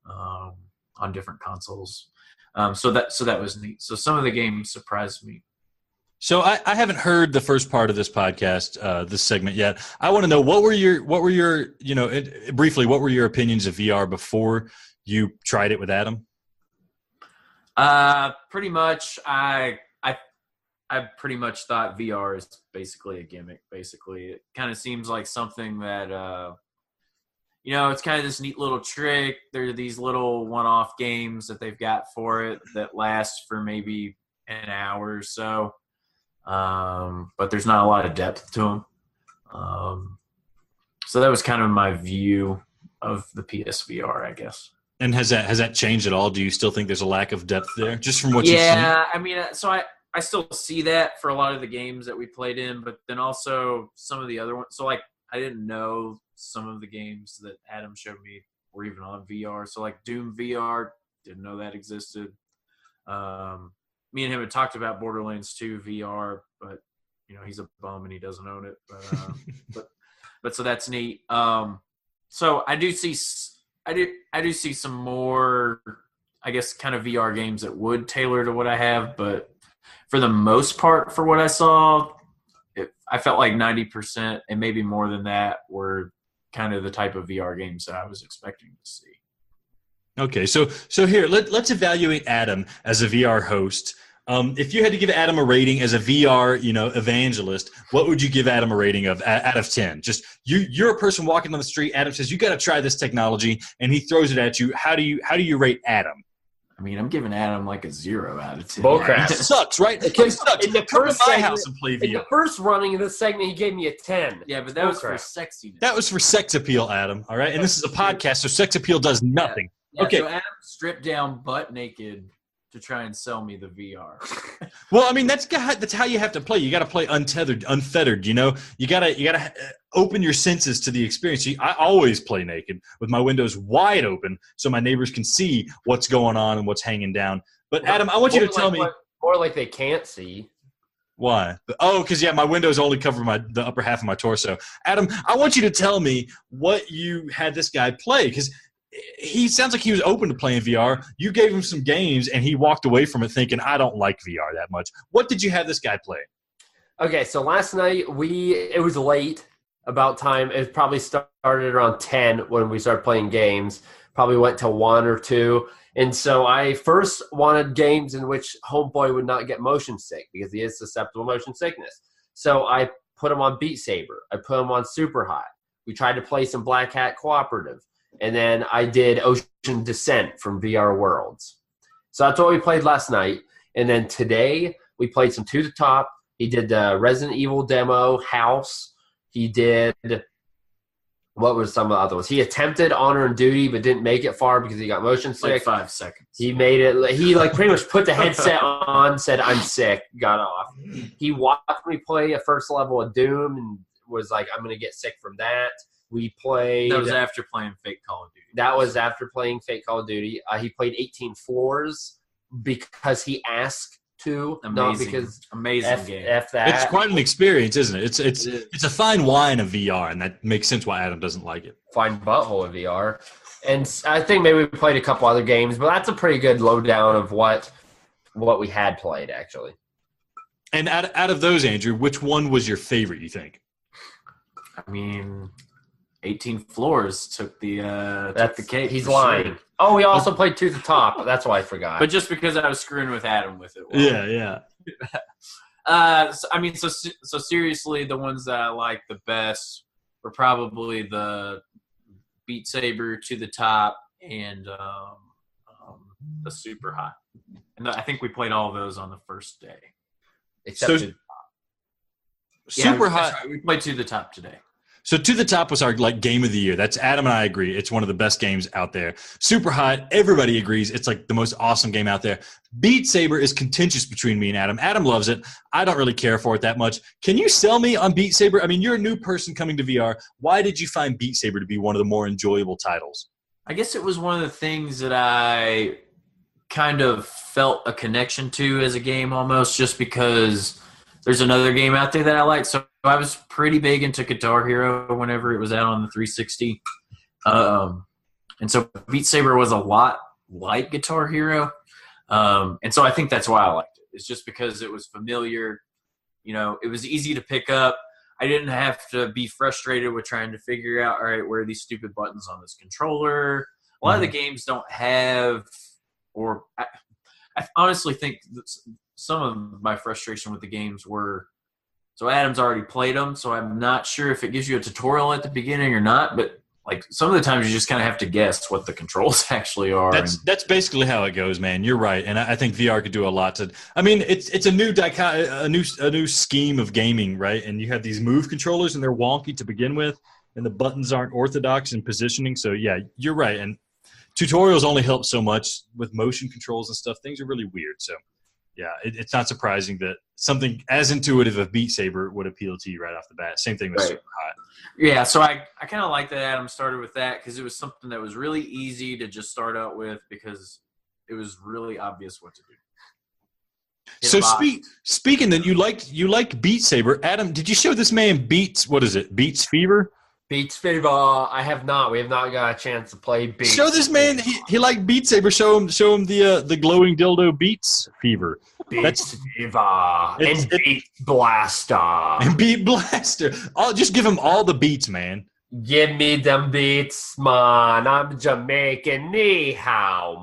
on different consoles. So that was neat. So some of the games surprised me. So I haven't heard the first part of this podcast, this segment yet. I want to know what were your briefly, what were your opinions of VR before you tried it with Adam? Pretty much, I pretty much thought VR is basically a gimmick. Basically, it kind of seems like something that it's kind of this neat little trick. There are these little one-off games that they've got for it that last for maybe an hour or so. But there's not a lot of depth to them. So that was kind of my view of the PSVR, I guess. And has that changed at all? Do you still think there's a lack of depth there, just from what you've seen? Yeah, I mean, so I still see that for a lot of the games that we played in, but then also some of the other ones. So, like, I didn't know some of the games that Adam showed me were even on VR. So, like, Doom VR, didn't know that existed. Me and him had talked about Borderlands 2 VR, but he's a bum and he doesn't own it. But so that's neat. So I do see some more, I guess, kind of VR games that would tailor to what I have. But for the most part, for what I saw, I felt like 90% and maybe more than that were kind of the type of VR games that I was expecting to see. Okay, so here let's evaluate Adam as a VR host. If you had to give Adam a rating as a VR, evangelist, what would you give Adam a rating of out of 10? Just you're a person walking on the street. Adam says you got to try this technology, and he throws it at you. How do you rate Adam? I mean, I'm giving Adam like a 0 out of 10. Bullcrap. It sucks, right? It sucks. In the Come first to my segment, house and play VR. in the first running of this segment, he gave me a 10. Yeah, but that was for sexiness. That was for sex appeal, Adam. All right, and this is a podcast, so sex appeal does nothing. Yeah, okay. So Adam stripped down butt naked to try and sell me the VR. Well, I mean, that's how you have to play. You got to play untethered, unfettered. You gotta open your senses to the experience. I always play naked with my windows wide open so my neighbors can see what's going on and what's hanging down. But Adam, I want you to tell me more like they can't see. Why? Oh, because my windows only cover the upper half of my torso. Adam, I want you to tell me what you had this guy play, because he sounds like he was open to playing VR. You gave him some games, and he walked away from it thinking, I don't like VR that much. What did you have this guy play? Okay, so last night it was late about time. It probably started around 10 when we started playing games. Probably went to 1 or 2. And so I first wanted games in which Homeboy would not get motion sick because he is susceptible to motion sickness. So I put him on Beat Saber. I put him on Super Hot. We tried to play some Black Hat Cooperative. And then I did Ocean Descent from VR Worlds. So that's what we played last night. And then today we played some To the Top. He did the Resident Evil demo, House. He did, what was some of the other ones? He attempted Honor and Duty, but didn't make it far because he got motion sick. Like 5 seconds. He made it. He pretty much put the headset on, said, I'm sick, got off. He watched me play a first level of Doom and was like, I'm going to get sick from that. We played. That was after playing Fake Call of Duty. That was after playing Fake Call of Duty. He played 18 Floors because he asked to, not because amazing game. F that. It's quite an experience, isn't it? It's a fine wine of VR, and that makes sense why Adam doesn't like it. Fine butthole of VR, and I think maybe we played a couple other games, but that's a pretty good lowdown of what we had played actually. And out of those, Andrew, which one was your favorite? You think? I mean, 18 Floors took the cake. He's lying. Sure. Oh, we also played To the Top. That's why I forgot. But just because I was screwing with Adam with it. Well. Yeah. So seriously, the ones that I like the best were probably the Beat Saber, To the Top, and the Super Hot. And I think we played all of those on the first day. Except To the Top. Super Hot. Right. We played To the Top today. So To the Top was our game of the year. That's Adam and I agree. It's one of the best games out there. Super Hot, everybody agrees. It's like the most awesome game out there. Beat Saber is contentious between me and Adam. Adam loves it. I don't really care for it that much. Can you sell me on Beat Saber? I mean, you're a new person coming to VR. Why did you find Beat Saber to be one of the more enjoyable titles? I guess it was one of the things that I kind of felt a connection to as a game almost, just because there's another game out there that I like. So I was pretty big into Guitar Hero whenever it was out on the 360. And so Beat Saber was a lot like Guitar Hero. And so I think that's why I liked it. It's just because it was familiar. It was easy to pick up. I didn't have to be frustrated with trying to figure out, all right, where are these stupid buttons on this controller? A lot of the games don't have, or I honestly think some of my frustration with the games were, so Adam's already played them, so I'm not sure if it gives you a tutorial at the beginning or not, but like some of the times you just kind of have to guess what the controls actually are. That's basically how it goes, man. You're right, and I think VR could do a lot to. I mean, it's a new scheme of gaming, right? And you have these move controllers, and they're wonky to begin with, and the buttons aren't orthodox in positioning. So yeah, you're right, and tutorials only help so much with motion controls and stuff. Things are really weird, so. Yeah, it's not surprising that something as intuitive as Beat Saber would appeal to you right off the bat. Same thing with Super Hot. Yeah, so I kind of like that Adam started with that because it was something that was really easy to just start out with because it was really obvious what to do. So speaking that you like Beat Saber, Adam, did you show this man Beats Fever? Beats Fever. I have not. We have not got a chance to play Beats. Show this man. He liked Beat Saber. Show him the glowing dildo Beats Fever. Beats Fever and Beat Blaster. And Beat Blaster. Just give him all the beats, man. Give me them beats, man. I'm Jamaican. Ni hao,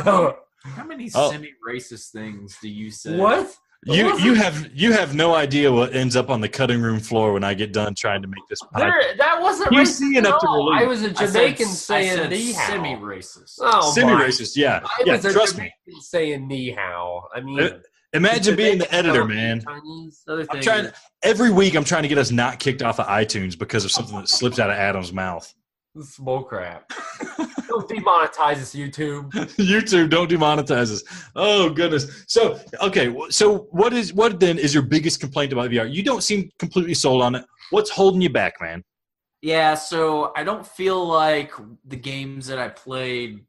man. How many semi-racist things do you say? What? You have no idea what ends up on the cutting room floor when I get done trying to make this podcast. That wasn't He's racist seeing at up to all. relief. I was a Jamaican saying ni hao. Semi-racist. Oh, Semi-racist, yeah. I was a Trust Jamaican me. saying ni hao. I mean, Imagine being the editor, man. I'm trying every week. I'm trying to get us not kicked off of iTunes because of something that slips out of Adam's mouth. This is bull crap. Don't demonetize us, YouTube. YouTube, don't demonetize us. Oh goodness. So okay. So what then is your biggest complaint about VR? You don't seem completely sold on it. What's holding you back, man? Yeah. So I don't feel like the games that I played.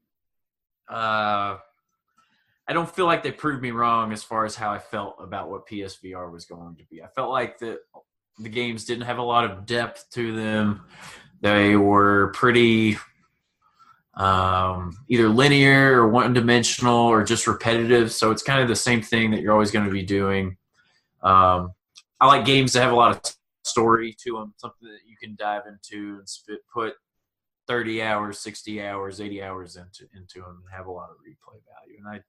I don't feel like they proved me wrong as far as how I felt about what PSVR was going to be. I felt like the games didn't have a lot of depth to them. They were pretty either linear or one-dimensional or just repetitive. So it's kind of the same thing that you're always going to be doing. I like games that have a lot of story to them, something that you can dive into and put 30 hours, 60 hours, 80 hours into them and have a lot of replay value. And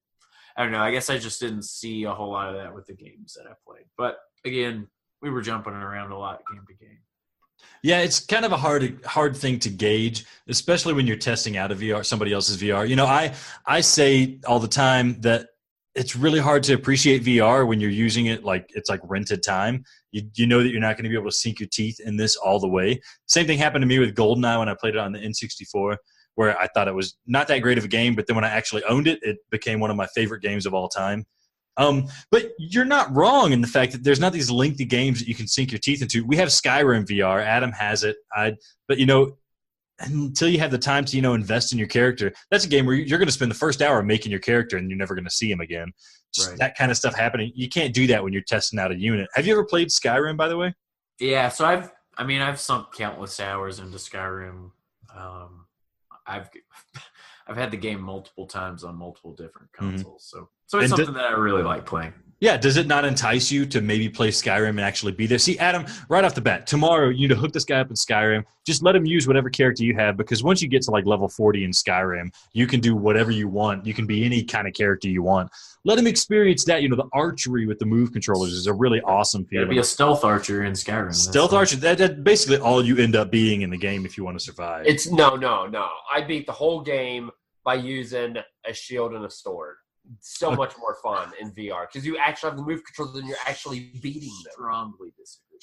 I don't know. I guess I just didn't see a whole lot of that with the games that I played. But again, we were jumping around a lot game to game. Yeah, it's kind of a hard thing to gauge, especially when you're testing out a VR, somebody else's VR. You know, I say all the time that it's really hard to appreciate VR when you're using it like it's like rented time. You know that you're not going to be able to sink your teeth in this all the way. Same thing happened to me with GoldenEye when I played it on the N64, where I thought it was not that great of a game, but then when I actually owned it, it became one of my favorite games of all time. But you're not wrong in the fact that there's not these lengthy games that you can sink your teeth into. We have Skyrim VR. Adam has it. But you know, until you have the time to, you know, invest in your character, that's a game where you're going to spend the first hour making your character and you're never going to see him again. Just that kind of stuff happening. You can't do that when you're testing out a unit. Have you ever played Skyrim, by the way? Yeah. So I've sunk countless hours into Skyrim. I've had the game multiple times on multiple different consoles. Mm-hmm. So it's something that I really like playing. Yeah, does it not entice you to maybe play Skyrim and actually be there? See, Adam, right off the bat, tomorrow you need to hook this guy up in Skyrim. Just let him use whatever character you have, because once you get to like level 40 in Skyrim, you can do whatever you want. You can be any kind of character you want. Let him experience that. You know, the archery with the move controllers is a really awesome feeling. Be a stealth archer in Skyrim. Stealth archer, that's basically all you end up being in the game if you want to survive. It's no. I beat the whole game by using a shield and a sword. So much more fun in VR because you actually have the move controls and you're actually beating them. Strongly disagree.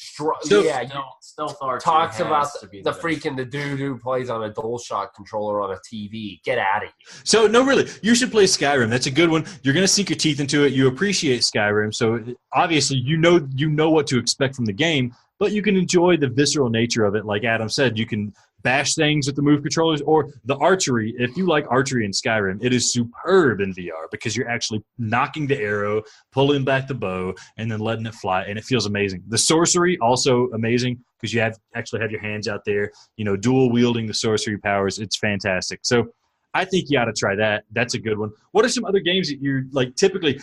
Stealth Archer talks about the freaking the dude who plays on a DualShock controller on a TV. Get out of here. So no, really, you should play Skyrim. That's a good one. You're going to sink your teeth into it. You appreciate Skyrim, so obviously you know what to expect from the game, but you can enjoy the visceral nature of it. Like Adam said, you can bash things with the move controllers, or the archery. If you like archery in Skyrim, it is superb in VR because you're actually knocking the arrow, pulling back the bow, and then letting it fly, and it feels amazing. The sorcery, also amazing because you actually have your hands out there, you know, dual wielding the sorcery powers. It's fantastic. So I think you ought to try that. That's a good one. What are some other games that you're like typically,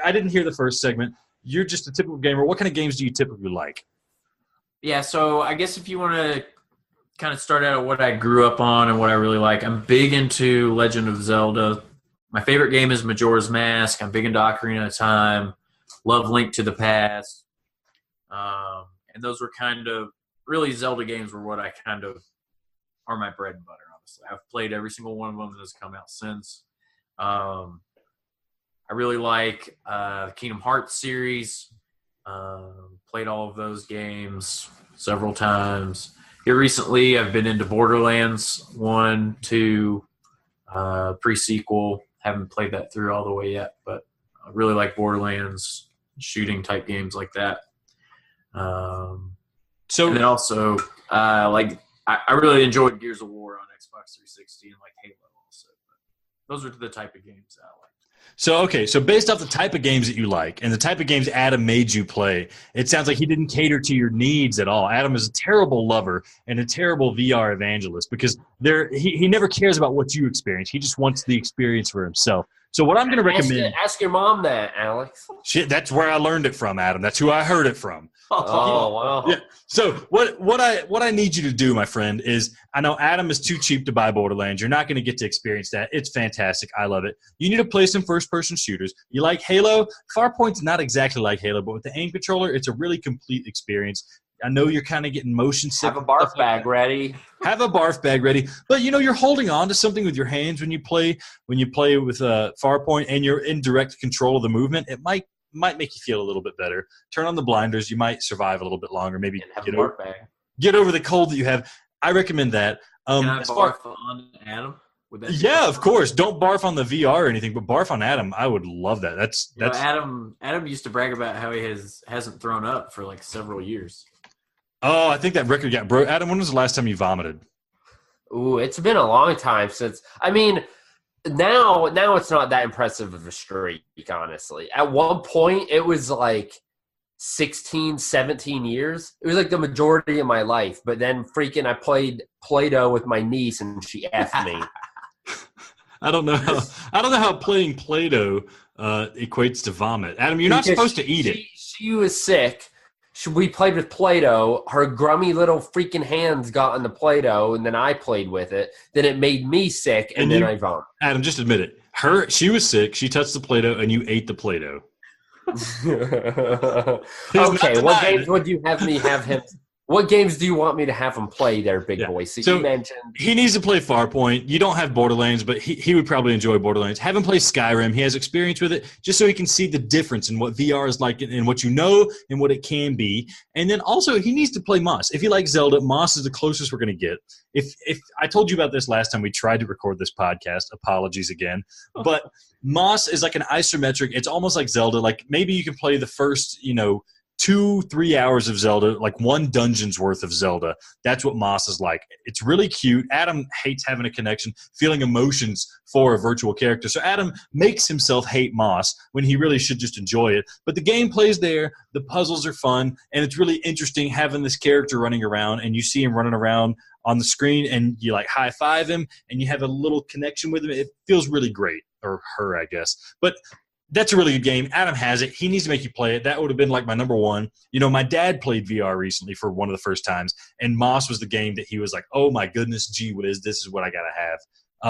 I didn't hear the first segment. You're just a typical gamer. What kind of games do you typically like? Yeah, so I guess if you want to kind of start out at what I grew up on and what I really like. I'm big into Legend of Zelda. My favorite game is Majora's Mask. I'm big into Ocarina of Time. Love Link to the Past. And those were kind of, really Zelda games were what I kind of are my bread and butter, honestly. I've played every single one of them that has come out since. I really like the Kingdom Hearts series. Played all of those games several times. Here recently, I've been into Borderlands 1, 2, pre-sequel. Haven't played that through all the way yet, but I really like Borderlands, shooting type games like that. And then also, I really enjoyed Gears of War on Xbox 360 and like Halo also. But those are the type of games that I like. So based off the type of games that you like and the type of games Adam made you play, it sounds like he didn't cater to your needs at all. Adam is a terrible lover and a terrible VR evangelist because he never cares about what you experience. He just wants the experience for himself. So what I'm going to recommend. Ask your mom that, Alex. Shit, that's where I learned it from, Adam. That's who I heard it from. Oh, wow. Yeah. So what I need you to do, my friend, is I know Adam is too cheap to buy Borderlands. You're not going to get to experience that. It's fantastic. I love it. You need to play some first-person shooters. You like Halo? Farpoint's not exactly like Halo, but with the aim controller, it's a really complete experience. I know you're kind of getting motion sick. Have a barf bag ready. Have a barf bag ready. But, you're holding on to something with your hands when you play with Farpoint and you're in direct control of the movement. It might make you feel a little bit better. Turn on the blinders. You might survive a little bit longer. Maybe get over the cold that you have. I recommend that. Can I barf on Adam? Yeah, of course. Don't barf on the VR or anything, but barf on Adam. I would love that. That's Adam used to brag about how he hasn't thrown up for like several years. Oh, I think that record got broke. Adam, when was the last time you vomited? Ooh, it's been a long time since. I mean, now it's not that impressive of a streak, honestly. At one point, it was like 16, 17 years. It was like the majority of my life. But then freaking I played Play-Doh with my niece, and she F'd me. I don't know how playing Play-Doh equates to vomit. Adam, you're not supposed to eat it. She was sick. We played with Play-Doh. Her grummy little freaking hands got on the Play-Doh, and then I played with it. Then it made me sick, and then I vomited. Adam, just admit it. She was sick. She touched the Play-Doh, and you ate the Play-Doh. Okay, what games would you have me have him? What games do you want me to have him play there, big boy? So you mentioned he needs to play Farpoint. You don't have Borderlands, but he would probably enjoy Borderlands. Have him play Skyrim. He has experience with it, just so he can see the difference in what VR is like and what you know and what it can be. And then also he needs to play Moss. If he likes Zelda, Moss is the closest we're going to get. If I told you about this last time we tried to record this podcast, apologies again. But Moss is like an isometric. It's almost like Zelda. Like maybe you can play the first, 2-3 hours of Zelda, like one dungeon's worth of Zelda. That's what Moss is like. It's really cute. Adam hates having a connection, feeling emotions for a virtual character. So Adam makes himself hate Moss when he really should just enjoy it. But the gameplay's there, the puzzles are fun, and it's really interesting having this character running around, and you see him running around on the screen, and you like high-five him, and you have a little connection with him. It feels really great, or her, I guess. But that's a really good game. Adam has it. He needs to make you play it. That would have been like my number one. My dad played VR recently for one of the first times, and Moss was the game that he was like, oh my goodness, gee whiz, this is what I got to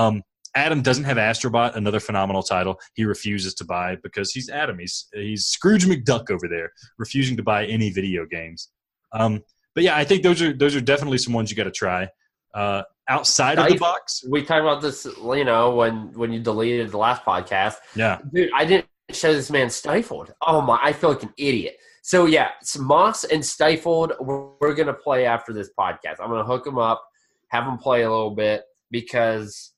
have. Adam doesn't have Astrobot, another phenomenal title. He refuses to buy because he's Adam. He's Scrooge McDuck over there, refusing to buy any video games. But yeah, I think those are definitely some ones you got to try. Outside of the box, we talked about this, when you deleted the last podcast. Yeah, dude, I didn't show this man Stifled. Oh my, I feel like an idiot. So yeah, Moss and Stifled, we're gonna play after this podcast. I'm gonna hook him up, have him play a little bit because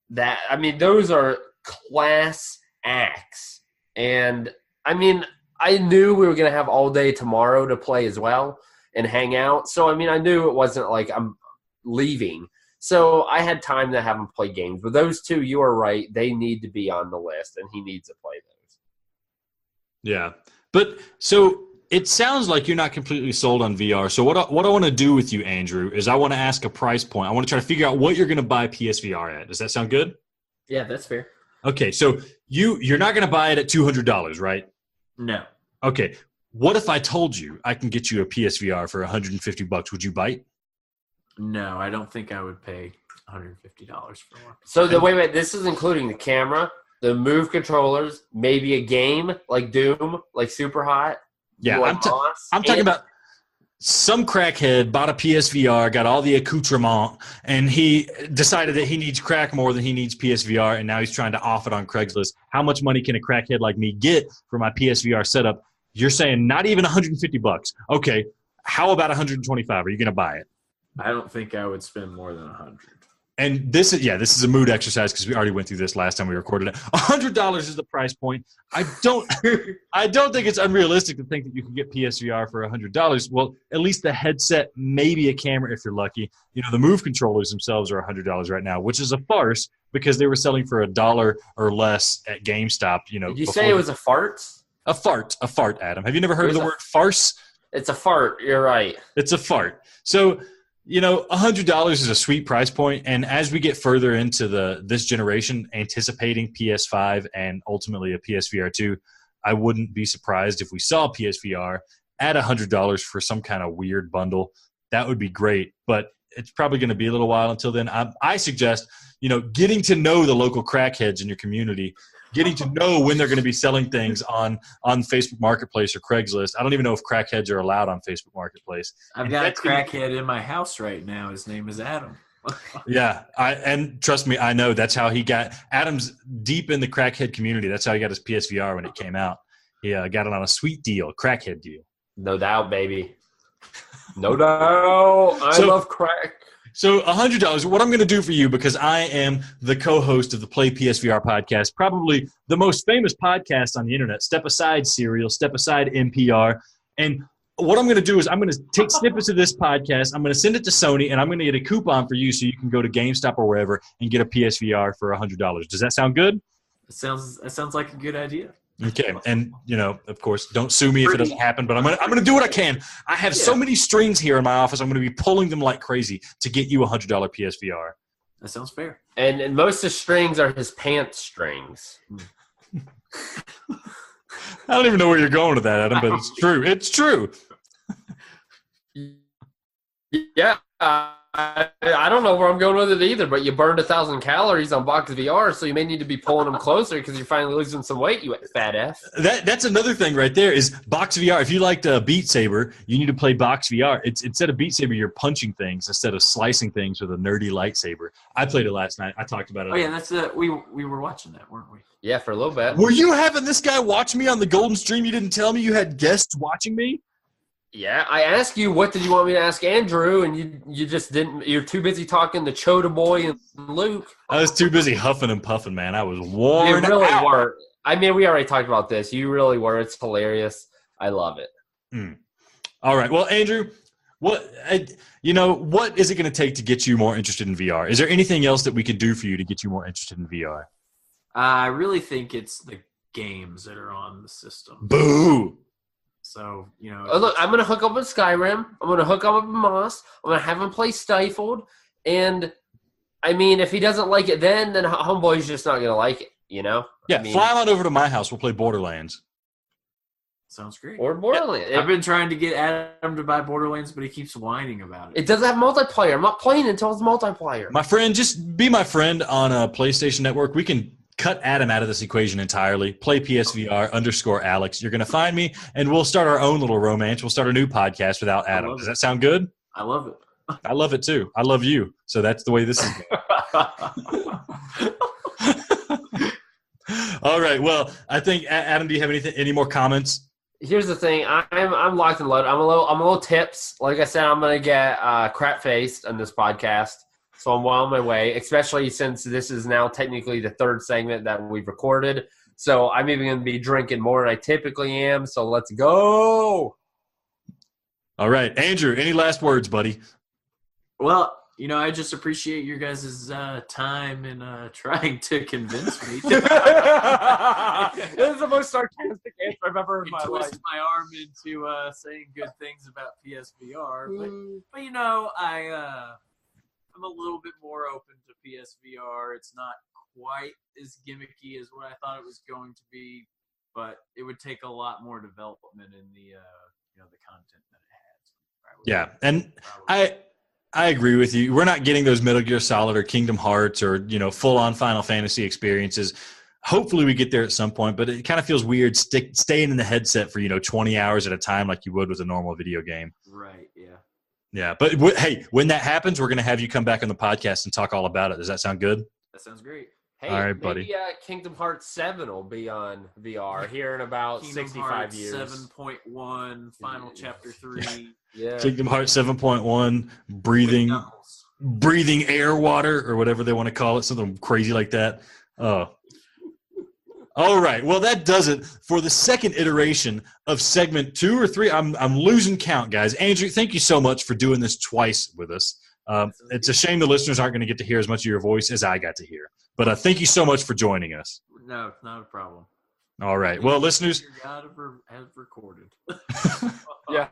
those are class acts. And I knew we were gonna have all day tomorrow to play as well and hang out. So I knew it wasn't like I'm leaving. So I had time to have him play games. But those two, you are right, they need to be on the list, and he needs to play those. Yeah. But so it sounds like you're not completely sold on VR. So what I want to do with you, Andrew, is I want to ask a price point. I want to try to figure out what you're going to buy PSVR at. Does that sound good? Yeah, that's fair. Okay, so you're not going to buy it at $200, right? No. Okay. What if I told you I can get you a PSVR for $150? Would you bite? No, I don't think I would pay $150 for one. So wait, this is including the camera, the Move controllers, maybe a game like Doom, like Super Hot. Yeah, I'm talking about some crackhead bought a PSVR, got all the accoutrement, and he decided that he needs crack more than he needs PSVR, and now he's trying to off it on Craigslist. How much money can a crackhead like me get for my PSVR setup? You're saying not even $150. Okay, how about $125? Are you going to buy it? I don't think I would spend more than $100. And this is a mood exercise because we already went through this last time we recorded it. $100 is the price point. I don't think it's unrealistic to think that you can get PSVR for $100. Well, at least the headset, maybe a camera if you're lucky. The Move controllers themselves are $100 right now, which is a farce because they were selling for $1 or less at GameStop. Did you say it was a fart? A fart, Adam. Have you never heard of the word farce? It's a fart. You're right. It's a fart. So $100 is a sweet price point, and as we get further into this generation, anticipating PS5 and ultimately a PSVR 2, I wouldn't be surprised if we saw PSVR at $100 for some kind of weird bundle. That would be great, but it's probably going to be a little while until then. I suggest, getting to know the local crackheads in your community, getting to know when they're going to be selling things on Facebook Marketplace or Craigslist. I don't even know if crackheads are allowed on Facebook Marketplace. I've got a crackhead in my house right now. His name is Adam. Yeah, and trust me, I know that's how he got. Adam's deep in the crackhead community. That's how he got his PSVR when it came out. He got it on a sweet deal, crackhead deal. No doubt, baby. No doubt. I love crack. So $100, what I'm going to do for you, because I am the co-host of the Play PSVR podcast, probably the most famous podcast on the internet, Step Aside Serial, Step Aside NPR. And what I'm going to do is I'm going to take snippets of this podcast, I'm going to send it to Sony, and I'm going to get a coupon for you so you can go to GameStop or wherever and get a PSVR for $100. Does that sound good? That sounds like a good idea. Okay, and of course, don't sue me if it doesn't happen. But I'm gonna do what I can. I have so many strings here in my office. I'm gonna be pulling them like crazy to get you a $100 PSVR. That sounds fair. And most of the strings are his pants strings. I don't even know where you're going with that, Adam, but it's true. It's true. Yeah. I don't know where I'm going with it either, but you burned 1,000 calories on Box VR, so you may need to be pulling them closer because you're finally losing some weight, you fat F. That's another thing right there is Box VR. If you liked Beat Saber, you need to play Box VR. It's instead of Beat Saber, you're punching things instead of slicing things with a nerdy lightsaber. I played it last night. I talked about it. Oh yeah, that's we were watching that, weren't we? Yeah, for a little bit. Were you having this guy watch me on the Golden Stream? You didn't tell me you had guests watching me? Yeah, I asked you what did you want me to ask Andrew, and you just didn't. You're too busy talking to Chota Boy and Luke. I was too busy huffing and puffing, man. I was worn You really out. were. I mean, we already talked about this. You really were. It's hilarious. I love it. All right. Well, Andrew, what is it going to take to get you more interested in VR? Is there anything else that we could do for you to get you more interested in VR? I really think it's the games that are on the system. Boo! So, look, I'm going to hook up with Skyrim. I'm going to hook up with Moss. I'm going to have him play Stifled. And, I mean, if he doesn't like it then Homeboy's just not going to like it, Yeah, I mean, fly on over to my house. We'll play Borderlands. Sounds great. Or Borderlands. I've been trying to get Adam to buy Borderlands, but he keeps whining about it. It doesn't have multiplayer. I'm not playing until it's multiplayer. My friend, just be my friend on PlayStation Network. We can cut Adam out of this equation entirely. Play PSVR _Alex. You're going to find me, and we'll start our own little romance. We'll start a new podcast without Adam. Does that sound good? I love it. I love it, too. I love you. So that's the way this is going. All right. Well, I think, Adam, do you have any more comments? Here's the thing. I'm locked and loaded. I'm a little tips. Like I said, I'm going to get crap-faced on this podcast. So I'm well on my way, especially since this is now technically the third segment that we've recorded. So I'm even going to be drinking more than I typically am. So let's go. All right. Andrew, any last words, buddy? Well, I just appreciate your guys' time and trying to convince me. This is the most sarcastic answer I've ever heard in my life. Twist my arm into saying good things about PSVR. But I'm a little bit more open to PSVR. It's not quite as gimmicky as what I thought it was going to be, but it would take a lot more development in the the content that it has. Yeah, and I agree with you. We're not getting those Metal Gear Solid or Kingdom Hearts or full-on Final Fantasy experiences. Hopefully we get there at some point, but it kind of feels weird staying in the headset for 20 hours at a time like you would with a normal video game. Right. Yeah. Yeah, but hey, when that happens, we're going to have you come back on the podcast and talk all about it. Does that sound good? That sounds great. Hey, all right, maybe, buddy. Kingdom Hearts 7 will be on VR here in about Kingdom 65 Hearts years. 7.1, Final Chapter 3. Yeah. Kingdom Hearts 7.1, breathing air water or whatever they want to call it, something crazy like that. Oh. All right. Well, that does it for the second iteration of segment 2 or 3. I'm losing count, guys. Andrew, thank you so much for doing this twice with us. It's a shame the listeners aren't going to get to hear as much of your voice as I got to hear. But thank you so much for joining us. No, not a problem. All right. Well, listeners. God have recorded. Yeah.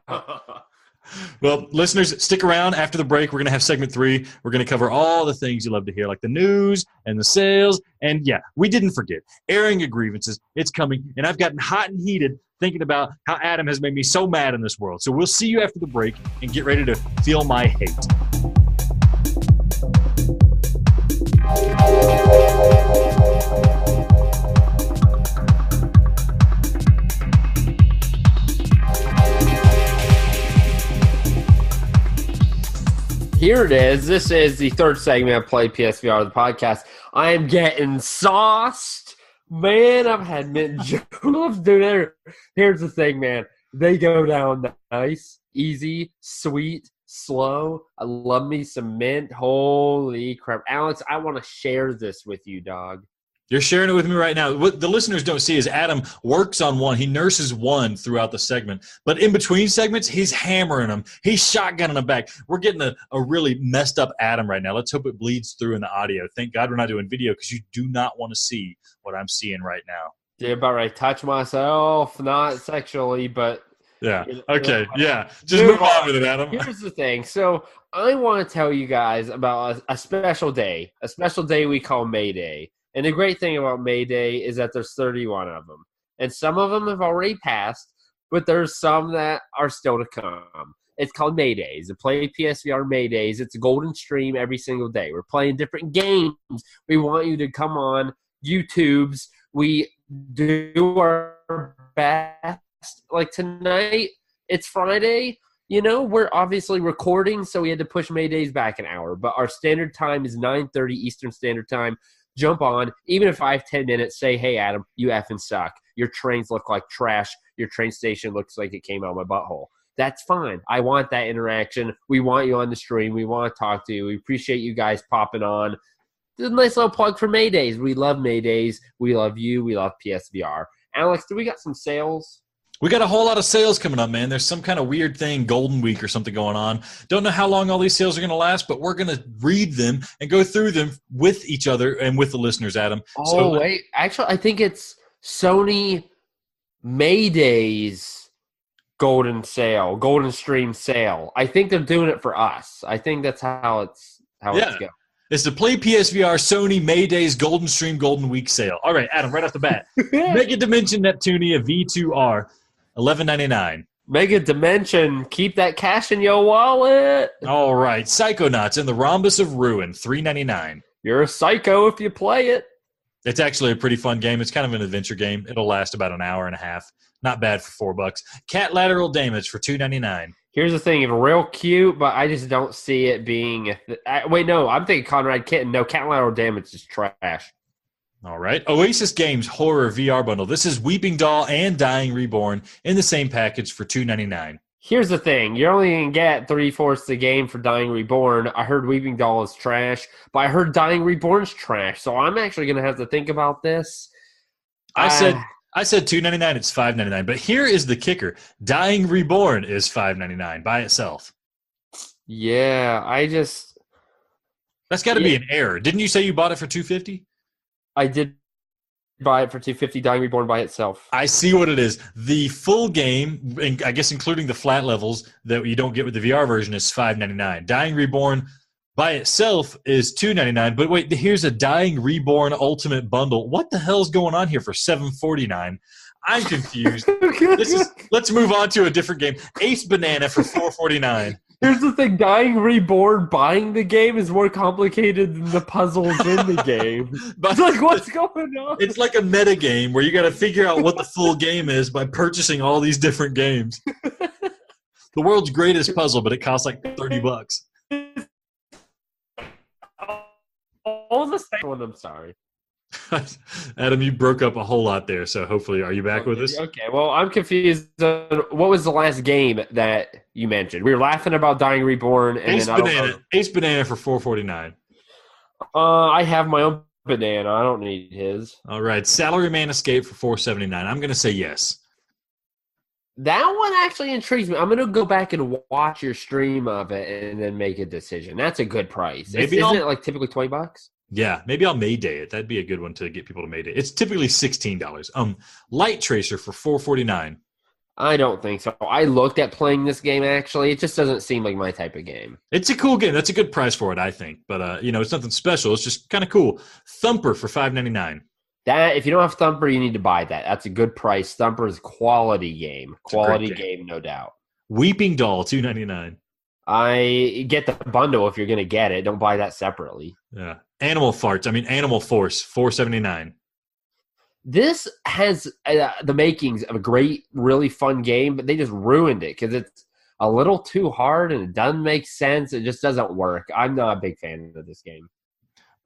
Well, listeners, stick around after the break. We're going to have segment 3. We're going to cover all the things you love to hear, like the news and the sales. And yeah, we didn't forget airing of grievances. It's coming. And I've gotten hot and heated thinking about how Adam has made me so mad in this world. So we'll see you after the break and get ready to feel my hate. Here it is. This is the third segment of Play PSVR of the podcast. I am getting sauced. Man, I've had mint juleps. Dude, here's the thing, man. They go down nice, easy, sweet, slow. I love me some mint. Holy crap. Alex, I want to share this with you, dog. You're sharing it with me right now. What the listeners don't see is Adam works on one. He nurses one throughout the segment. But in between segments, he's hammering them. He's shotgunning them back. We're getting a really messed up Adam right now. Let's hope it bleeds through in the audio. Thank God we're not doing video because you do not want to see what I'm seeing right now. Yeah, about right. Touch myself, not sexually, but... Yeah. Okay. Yeah. Just move on with it, Adam. Here's the thing. So I want to tell you guys about a special day we call MayDay. And the great thing about MayDay is that there's 31 of them. And some of them have already passed, but there's some that are still to come. It's called MayDays. The Play PSVR MayDays. It's a golden stream every single day. We're playing different games. We want you to come on YouTubes. We do our best. Like tonight, it's Friday. You know, we're obviously recording, so we had to push MayDays back an hour. But our standard time is 9:30 Eastern Standard Time. Jump on, even in 5-10 minutes, say, hey, Adam, you effing suck. Your trains look like trash. Your train station looks like it came out of my butthole. That's fine. I want that interaction. We want you on the stream. We want to talk to you. We appreciate you guys popping on. This is a nice little plug for MayDays. We love MayDays. We love you. We love PSVR. Alex, do we got some sales? We got a whole lot of sales coming up, man. There's some kind of weird thing, Golden Week or something going on. Don't know how long all these sales are going to last, but we're going to read them and go through them with each other and with the listeners, Adam. Wait. Actually, I think it's Sony MayDay's Golden Stream sale. I think they're doing it for us. I think that's how it's going. It's the Play PSVR Sony MayDay's Golden Stream Golden Week sale. All right, Adam, right off the bat. Mega Dimension Neptunia V2R. $11.99. Mega Dimension, keep that cash in your wallet. All right, Psychonauts in the Rhombus of Ruin, $3.99. You're a psycho if you play it. It's actually a pretty fun game. It's kind of an adventure game. It'll last about an hour and a half. Not bad for $4. Cat Lateral Damage for $2.99. Here's the thing. It's real cute, but I just don't see it being wait, no, I'm thinking Conrad Kitten. No, Cat Lateral Damage is trash. All right. Oasis Games Horror VR Bundle. This is Weeping Doll and Dying Reborn in the same package for $2.99. Here's the thing. You're only going to get 3/4 the game for Dying Reborn. I heard Weeping Doll is trash, but I heard Dying Reborn's trash. So I'm actually going to have to think about this. I said $2.99. It's $5.99. But here is the kicker. Dying Reborn is $5.99 by itself. Yeah, That's got to be an error. Didn't you say you bought it for $2.50? I did buy it for $2.50, Dying Reborn by itself. I see what it is. The full game, I guess including the flat levels that you don't get with the VR version, is $5.99. Dying Reborn by itself is $2.99. But wait, here's a Dying Reborn Ultimate Bundle. What the hell's going on here for $7.49? I'm confused. Let's move on to a different game. Ace Banana for $4.49. Here's the thing, Dying Reborn buying the game is more complicated than the puzzles in the game. But it's like, what's going on? It's like a meta game where you got to figure out what the full game is by purchasing all these different games. The world's greatest puzzle, but it costs like $30. All the same one, I'm sorry. Adam, you broke up a whole lot there, so hopefully, are you back with us? Okay, well, I'm confused. What was the last game that you mentioned? We were laughing about Dying Reborn. And Ace Banana for $4.49. I have my own banana. I don't need his. All right, Salaryman Escape for $4.79. I'm going to say yes. That one actually intrigues me. I'm going to go back and watch your stream of it and then make a decision. That's a good price. Isn't it like typically $20? Yeah, maybe I'll MayDay it. That'd be a good one to get people to MayDay. It's typically $16. Light Tracer for $4.49. I don't think so. I looked at playing this game, actually. It just doesn't seem like my type of game. It's a cool game. That's a good price for it, I think. But, it's nothing special. It's just kind of cool. Thumper for $5.99. That if you don't have Thumper, you need to buy that. That's a good price. Thumper is quality game. Quality game, no doubt. Weeping Doll, $2.99. I get the bundle if you're going to get it. Don't buy that separately. Yeah. Animal Force, $4.79. This has the makings of a great, really fun game, but they just ruined it because it's a little too hard and it doesn't make sense. It just doesn't work. I'm not a big fan of this game.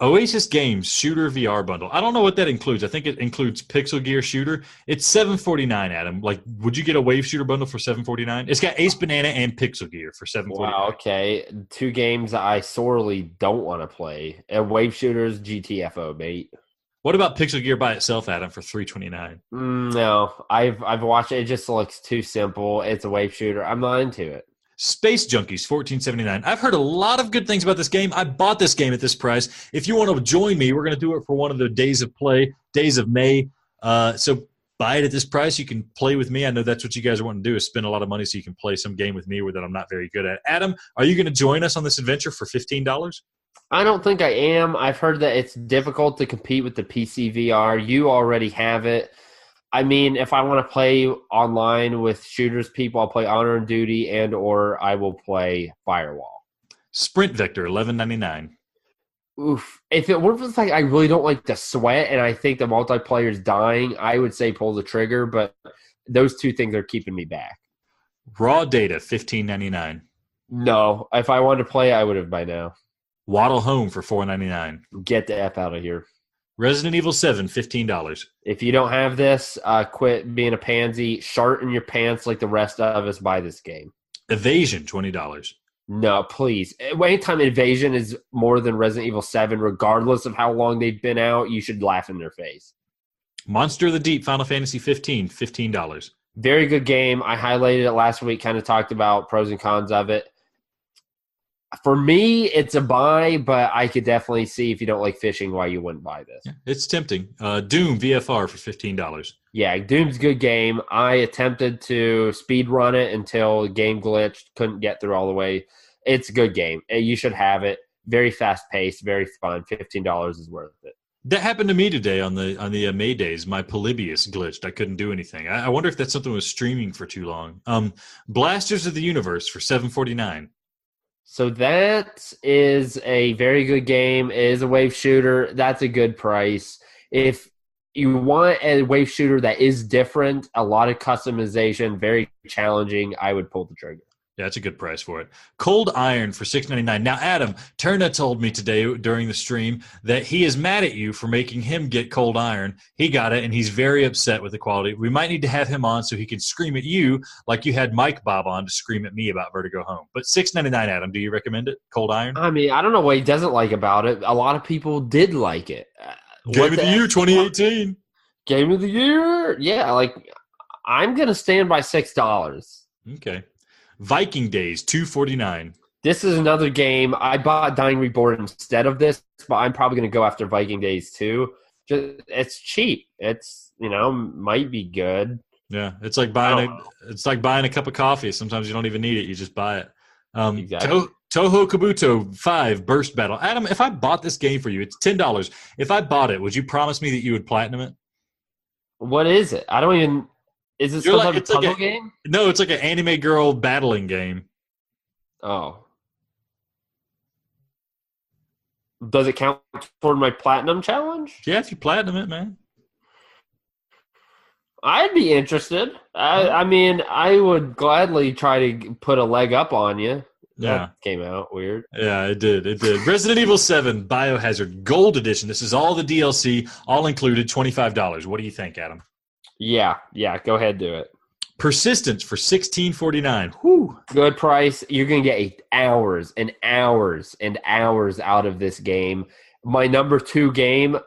Oasis Games Shooter VR bundle. I don't know what that includes. I think it includes Pixel Gear Shooter. It's $7.49, Adam. Like, would you get a Wave Shooter bundle for $7.49? It's got Ace Banana and Pixel Gear for $7.49. Wow, okay. 2 games I sorely don't want to play. And Wave Shooters, GTFO, mate. What about Pixel Gear by itself, Adam, for $3.29? No, I've watched it. It just looks too simple. It's a Wave Shooter. I'm not into it. Space Junkies, $14.79. I've heard a lot of good things about this game. I bought this game at this price. If you want to join me, we're going to do it for one of the days of play, days of May. So buy it at this price. You can play with me. I know that's what you guys are wanting to do, is spend a lot of money so you can play some game with me that I'm not very good at. Adam, are you going to join us on this adventure for $15? I don't think I am. I've heard that it's difficult to compete with the PSVR. You already have it. I mean, if I want to play online with shooters people, I'll play Honor and Duty or I will play Firewall. Sprint Vector, $11.99. Oof. If it was like I really don't like the sweat and I think the multiplayer is dying, I would say pull the trigger, but those 2 things are keeping me back. Raw Data, $15.99. No. If I wanted to play, I would have by now. Waddle Home for $4.99. Get the F out of here. Resident Evil 7, $15. If you don't have this, quit being a pansy. Shart in your pants like the rest of us. Buy this game. Evasion, $20. No, please. Anytime Evasion is more than Resident Evil 7, regardless of how long they've been out, you should laugh in their face. Monster of the Deep, Final Fantasy 15, $15. Very good game. I highlighted it last week, kind of talked about pros and cons of it. For me, it's a buy, but I could definitely see if you don't like fishing why you wouldn't buy this. Yeah, it's tempting. Doom VFR for $15. Yeah, Doom's a good game. I attempted to speed run it until the game glitched, couldn't get through all the way. It's a good game. You should have it. Very fast paced, very fun. $15 is worth it. That happened to me today on the MayDays. My Polybius glitched. I couldn't do anything. I wonder if that's something was streaming for too long. Blasters of the Universe for $7.49. So that is a very good game. It is a wave shooter. That's a good price. If you want a wave shooter that is different, a lot of customization, very challenging, I would pull the trigger. Yeah, that's a good price for it. Cold Iron for $6.99. Now, Adam, Turna told me today during the stream that he is mad at you for making him get Cold Iron. He got it, and he's very upset with the quality. We might need to have him on so he can scream at you like you had Mike Bob on to scream at me about Vertigo Home. But $6.99, Adam, do you recommend it? Cold Iron? I mean, I don't know what he doesn't like about it. A lot of people did like it. Game of the Year 2018. Game of the Year? Yeah, I'm going to stand by $6. Okay. Viking Days, $2.49. This is another game. I bought Dying Reborn instead of this, but I'm probably going to go after Viking Days too. It's cheap. It's, might be good. Yeah, it's like buying a cup of coffee. Sometimes you don't even need it. You just buy it. Exactly. Toho Kabuto 5 Burst Battle. Adam, if I bought this game for you, it's $10. If I bought it, would you promise me that you would platinum it? What is it? I don't even... Is it some type of puzzle game? No, it's like an anime girl battling game. Oh. Does it count toward my platinum challenge? Yeah, if you platinum it, man. I'd be interested. I mean, I would gladly try to put a leg up on you. Yeah. That came out weird. Yeah, it did. Resident Evil 7 Biohazard Gold Edition. This is all the DLC, all included, $25. What do you think, Adam? Yeah, go ahead, do it. Persistence for $16.49. Whew. Good price. You're going to get hours and hours and hours out of this game. My number 2 game,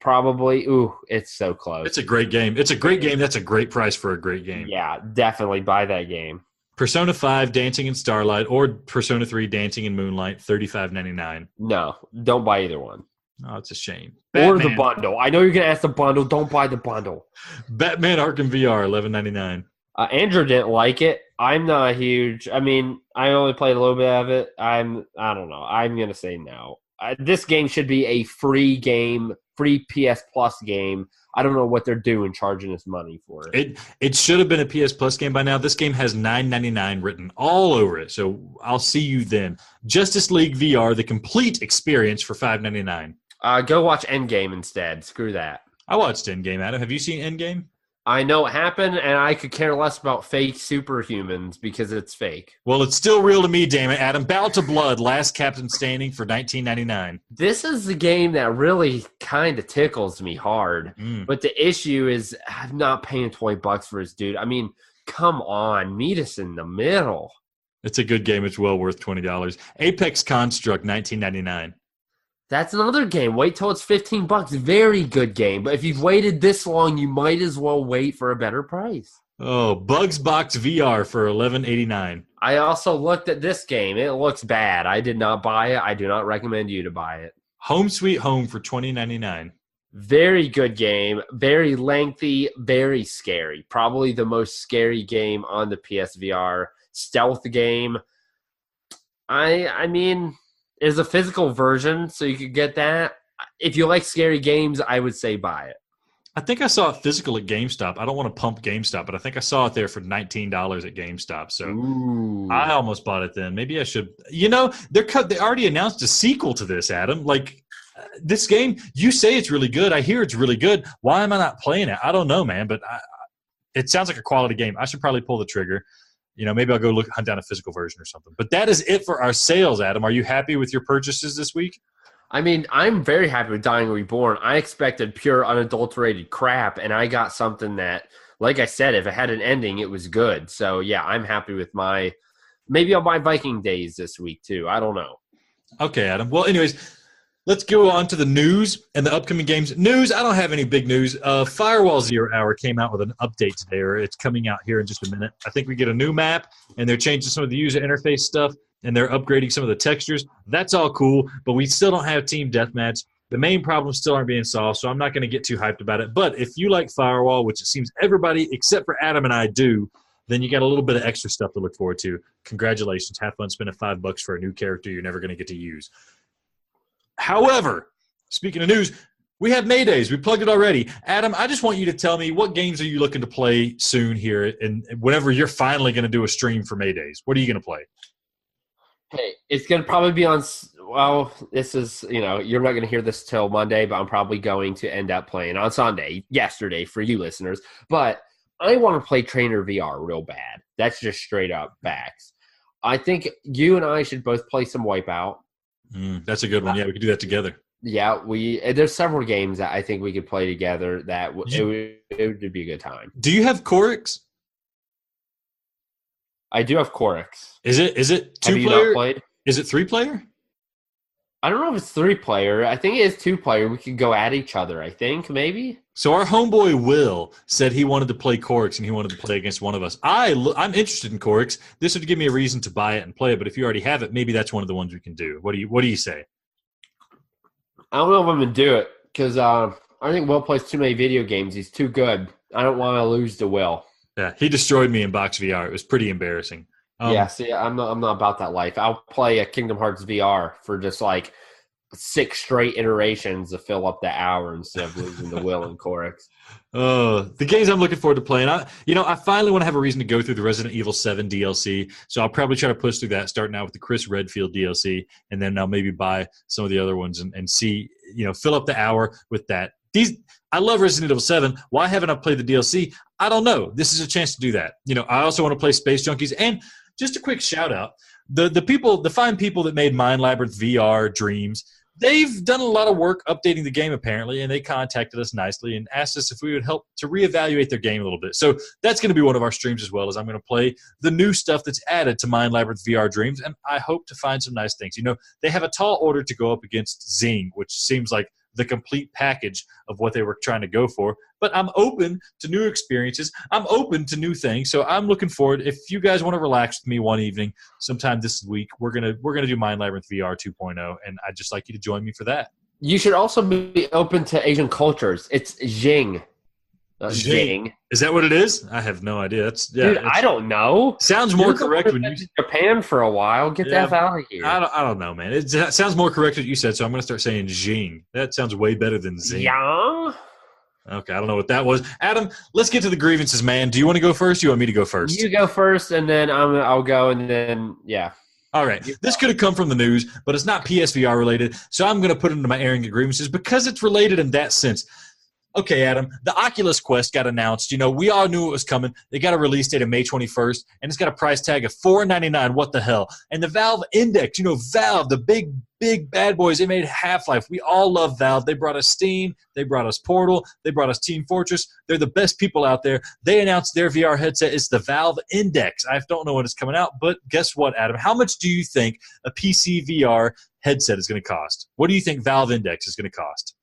probably. Ooh, it's so close. It's a great game. It's a great game. That's a great price for a great game. Yeah, definitely buy that game. Persona 5 Dancing in Starlight or Persona 3 Dancing in Moonlight, $35.99. No, don't buy either one. Oh, it's a shame. Or the bundle. I know you're going to ask the bundle. Don't buy the bundle. Batman Arkham VR, $11.99. Andrew didn't like it. I'm not huge. I mean, I only played a little bit of it. I don't know. I'm going to say no. This game should be a free game, free PS Plus game. I don't know what they're doing charging us money for it. It should have been a PS Plus game by now. This game has $9.99 written all over it. So I'll see you then. Justice League VR, the complete experience for $5.99. Go watch Endgame instead. Screw that. I watched Endgame, Adam. Have you seen Endgame? I know what happened, and I could care less about fake superhumans because it's fake. Well, it's still real to me, damn it, Adam. Bow to Blood, Last Captain Standing for $19.99. This is the game that really kind of tickles me hard. But the issue is I'm not paying $20 for this dude. I mean, come on. Meet us in the middle. It's a good game. It's well worth $20. Apex Construct, $19.99. That's another game. Wait till it's $15. Very good game. But if you've waited this long, you might as well wait for a better price. Oh, Bugs Box VR for $11.89. I also looked at this game. It looks bad. I did not buy it. I do not recommend you to buy it. Home Sweet Home for $20.99. Very good game. Very lengthy. Very scary. Probably the most scary game on the PSVR. Stealth game. I mean... It's a physical version, so you could get that. If you like scary games, I would say buy it. I think I saw it physical at GameStop. I don't want to pump GameStop, but I think I saw it there for $19 at GameStop. So Ooh. I almost bought it then. Maybe I should. You know, they already announced a sequel to this, Adam. Like, this game, you say it's really good. I hear it's really good. Why am I not playing it? I don't know, man, but it sounds like a quality game. I should probably pull the trigger. You know, maybe I'll go hunt down a physical version or something. But that is it for our sales, Adam. Are you happy with your purchases this week? I mean, I'm very happy with Dying Reborn. I expected pure, unadulterated crap, and I got something that, like I said, if it had an ending, it was good. So, yeah, I'm happy with my – maybe I'll buy Viking Days this week too. I don't know. Okay, Adam. Well, anyways, let's go on to the news and the upcoming games. News, I don't have any big news. Firewall Zero Hour came out with an update today, or it's coming out here in just a minute. I think we get a new map, and they're changing some of the user interface stuff, and they're upgrading some of the textures. That's all cool, but we still don't have Team Deathmatch. The main problems still aren't being solved, so I'm not going to get too hyped about it. But if you like Firewall, which it seems everybody except for Adam and I do, then you got a little bit of extra stuff to look forward to. Congratulations. Have fun spending $5 for a new character you're never going to get to use. However, speaking of news, we have MayDays. We plugged it already. Adam, I just want you to tell me, what games are you looking to play soon here, and whenever you're finally going to do a stream for MayDays? What are you going to play? Hey, it's going to probably be on – well, this is – you're not going to hear this till Monday, but I'm probably going to end up playing on Sunday, yesterday for you listeners. But I want to play Trainer VR real bad. That's just straight up facts. I think you and I should both play some Wipeout. That's a good one. Yeah, we could do that together. Yeah, there's several games that I think we could play together that it would be a good time. Do you have Corix? I do have Corix. Is it 2-player? Have you not played? Is it 3-player? I don't know if it's 3-player. I think it is 2-player. We could go at each other, I think, maybe. So our homeboy Will said he wanted to play Corix and he wanted to play against one of us. I'm interested in Corix. This would give me a reason to buy it and play it, but if you already have it, maybe that's one of the ones we can do. What do you say? I don't know if I'm going to do it because I think Will plays too many video games. He's too good. I don't want to lose to Will. Yeah, he destroyed me in Box VR. It was pretty embarrassing. Yeah, see, I'm not about that life. I'll play a Kingdom Hearts VR for just like 6 straight iterations to fill up the hour instead of losing to Will and Corix. The games I'm looking forward to playing. I finally want to have a reason to go through the Resident Evil 7 DLC, so I'll probably try to push through that, starting out with the Chris Redfield DLC, and then I'll maybe buy some of the other ones and see, fill up the hour with that. I love Resident Evil 7. Why haven't I played the DLC? I don't know. This is a chance to do that. I also want to play Space Junkies. And just a quick shout out, the fine people that made Mind Labyrinth VR Dreams, they've done a lot of work updating the game apparently, and they contacted us nicely and asked us if we would help to reevaluate their game a little bit. So that's going to be one of our streams as well, as I'm going to play the new stuff that's added to Mind Labyrinth VR Dreams, and I hope to find some nice things. They have a tall order to go up against Zing, which seems like the complete package of what they were trying to go for. But I'm open to new experiences. I'm open to new things. So I'm looking forward. If you guys want to relax with me one evening, sometime this week, we're gonna do Mind Labyrinth VR 2.0, and I'd just like you to join me for that. You should also be open to Asian cultures. It's Jing. Zing. Is that what it is? I have no idea. Dude, I don't know. Sounds more correct when you Japan for a while. Get the F out of here. I don't know, man. It sounds more correct what you said, so I'm going to start saying Jing. That sounds way better than Zing. Yeah. Okay, I don't know what that was. Adam, let's get to the grievances, man. Do you want to go first? Or do you want me to go first? You go first, and then I'll go, and then yeah. All right. This could have come from the news, but it's not PSVR related, so I'm going to put it into my airing of grievances because it's related in that sense. Okay, Adam, the Oculus Quest got announced. You know, we all knew it was coming. They got a release date of May 21st, and it's got a price tag of $499. What the hell? And the Valve Index, Valve, the big bad boys, they made Half-Life. We all love Valve. They brought us Steam. They brought us Portal. They brought us Team Fortress. They're the best people out there. They announced their VR headset. It's the Valve Index. I don't know when it's coming out, but guess what, Adam? How much do you think a PC VR headset is going to cost? What do you think Valve Index is going to cost?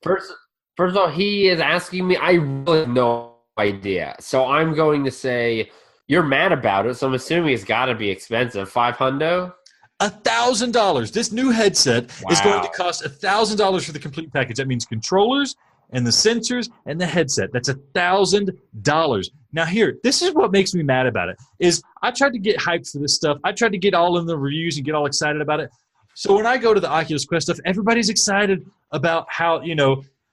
First of all, he is asking me. I really have no idea. So I'm going to say you're mad about it. So I'm assuming it's got to be expensive. $500? $1,000. This new headset is going to cost $1,000 for the complete package. That means controllers and the sensors and the headset. That's $1,000. Now here, this is what makes me mad about it. Is I tried to get hyped for this stuff. I tried to get all in the reviews and get all excited about it. So when I go to the Oculus Quest stuff, everybody's excited about how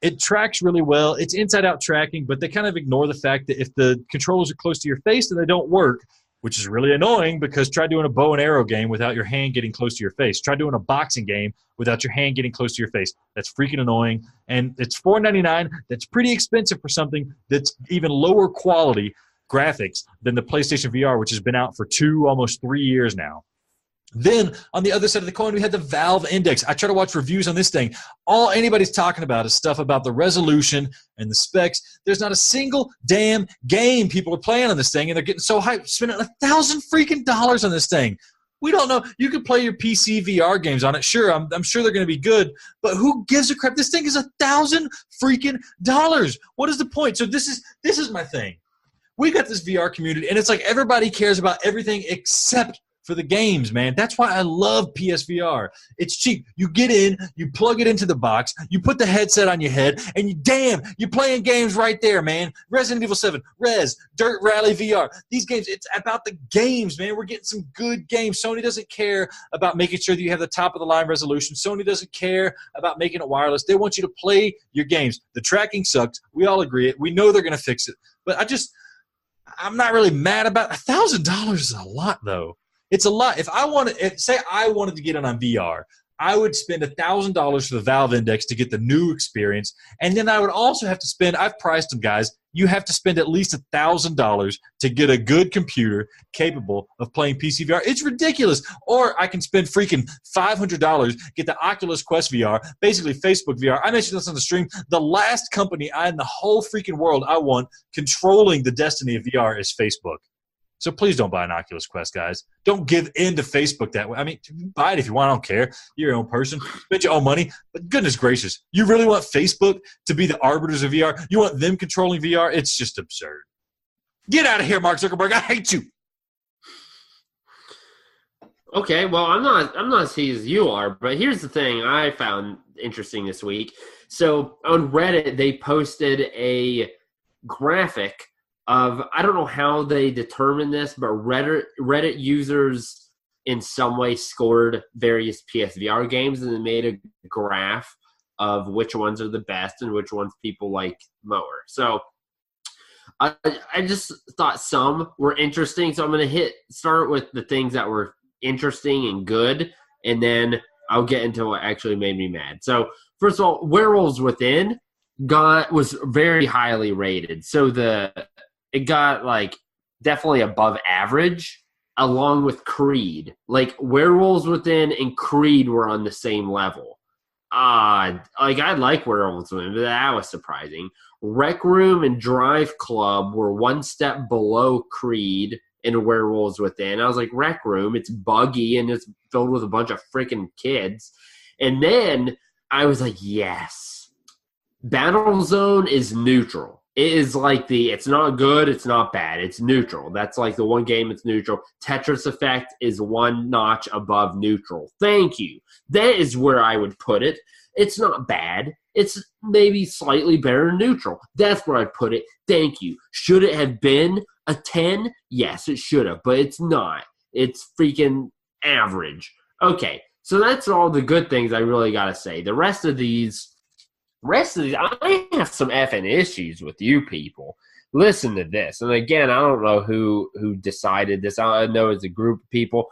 it tracks really well. It's inside-out tracking, but they kind of ignore the fact that if the controllers are close to your face, then they don't work, which is really annoying because try doing a bow and arrow game without your hand getting close to your face. Try doing a boxing game without your hand getting close to your face. That's freaking annoying. And it's $499. That's pretty expensive for something that's even lower quality graphics than the PlayStation VR, which has been out for almost 3 years now. Then, on the other side of the coin, we had the Valve Index. I try to watch reviews on this thing. All anybody's talking about is stuff about the resolution and the specs. There's not a single damn game people are playing on this thing, and they're getting so hyped, spending $1,000 freaking dollars on this thing. We don't know. You can play your PC VR games on it. Sure, I'm sure they're going to be good, but who gives a crap? This thing is $1,000 freaking dollars. What is the point? So this is my thing. We got this VR community, and it's like everybody cares about everything except for the games, man. That's why I love PSVR. It's cheap. You get in, you plug it into the box, you put the headset on your head, and you're playing games right there, man. Resident Evil 7, Dirt Rally VR. These games, it's about the games, man. We're getting some good games. Sony doesn't care about making sure that you have the top-of-the-line resolution. Sony doesn't care about making it wireless. They want you to play your games. The tracking sucks. We all agree it. We know they're going to fix it. But I'm not really mad about it. $1,000 is a lot, though. It's a lot. If I wanted to get it on VR, I would spend $1,000 for the Valve Index to get the new experience, and then I would also have to spend. I've priced them, guys. You have to spend at least $1,000 to get a good computer capable of playing PC VR. It's ridiculous. Or I can spend freaking $500, get the Oculus Quest VR, basically Facebook VR. I mentioned this on the stream. The last company in the whole freaking world I want controlling the destiny of VR is Facebook. So please don't buy an Oculus Quest, guys. Don't give in to Facebook that way. I mean, buy it if you want. I don't care. You're your own person. Spend your own money. But goodness gracious, you really want Facebook to be the arbiters of VR? You want them controlling VR? It's just absurd. Get out of here, Mark Zuckerberg. I hate you. Okay, well, I'm not as heat as you are, but here's the thing I found interesting this week. So on Reddit, they posted a graphic of, I don't know how they determined this, but Reddit users in some way scored various PSVR games, and they made a graph of which ones are the best and which ones people like more. So I just thought some were interesting, so I'm going to start with the things that were interesting and good, and then I'll get into what actually made me mad. So first of all, Werewolves Within was very highly rated. So it got like definitely above average, along with Creed. Like Werewolves Within and Creed were on the same level. I like Werewolves Within, but that was surprising. Rec Room and Drive Club were one step below Creed and Werewolves Within. I was like, Rec Room, it's buggy and it's filled with a bunch of freaking kids. And then I was like, yes. Battlezone is neutral. It is like it's not good, it's not bad, it's neutral. That's like the one game it's neutral. Tetris Effect is one notch above neutral. Thank you. That is where I would put it. It's not bad. It's maybe slightly better than neutral. That's where I'd put it. Thank you. Should it have been a 10? Yes, it should have, but it's not. It's freaking average. Okay, so that's all the good things I really got to say. The rest of these, I have some effing issues with you people. Listen to this. And again, I don't know who decided this. I know it's a group of people.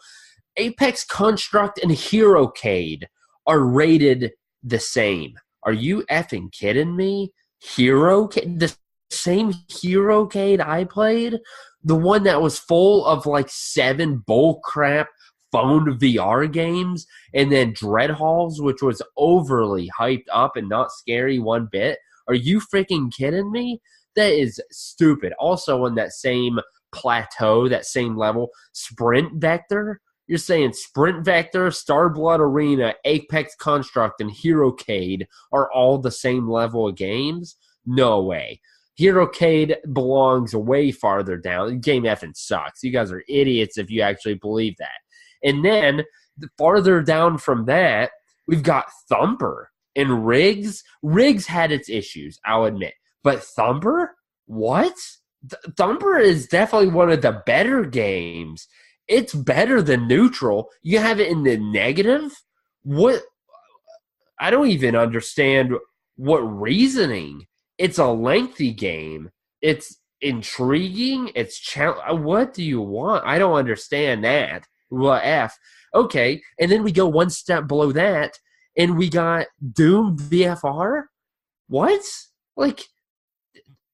Apex Construct and Herocade are rated the same. Are you effing kidding me? Herocade? The same Herocade I played? The one that was full of like 7 bullcrap phone VR games, and then Dreadhalls, which was overly hyped up and not scary one bit. Are you freaking kidding me? That is stupid. Also on that same plateau, that same level, Sprint Vector. You're saying Sprint Vector, Starblood Arena, Apex Construct, and Herocade are all the same level of games? No way. Herocade belongs way farther down. The game effing sucks. You guys are idiots if you actually believe that. And then farther down from that, we've got Thumper and Riggs. Riggs had its issues, I'll admit. But Thumper? What? Thumper is definitely one of the better games. It's better than neutral. You have it in the negative? What? I don't even understand what reasoning. It's a lengthy game. It's intriguing. What do you want? I don't understand that. Well, F. Okay, and then we go one step below that, and we got Doom VFR? What? Like,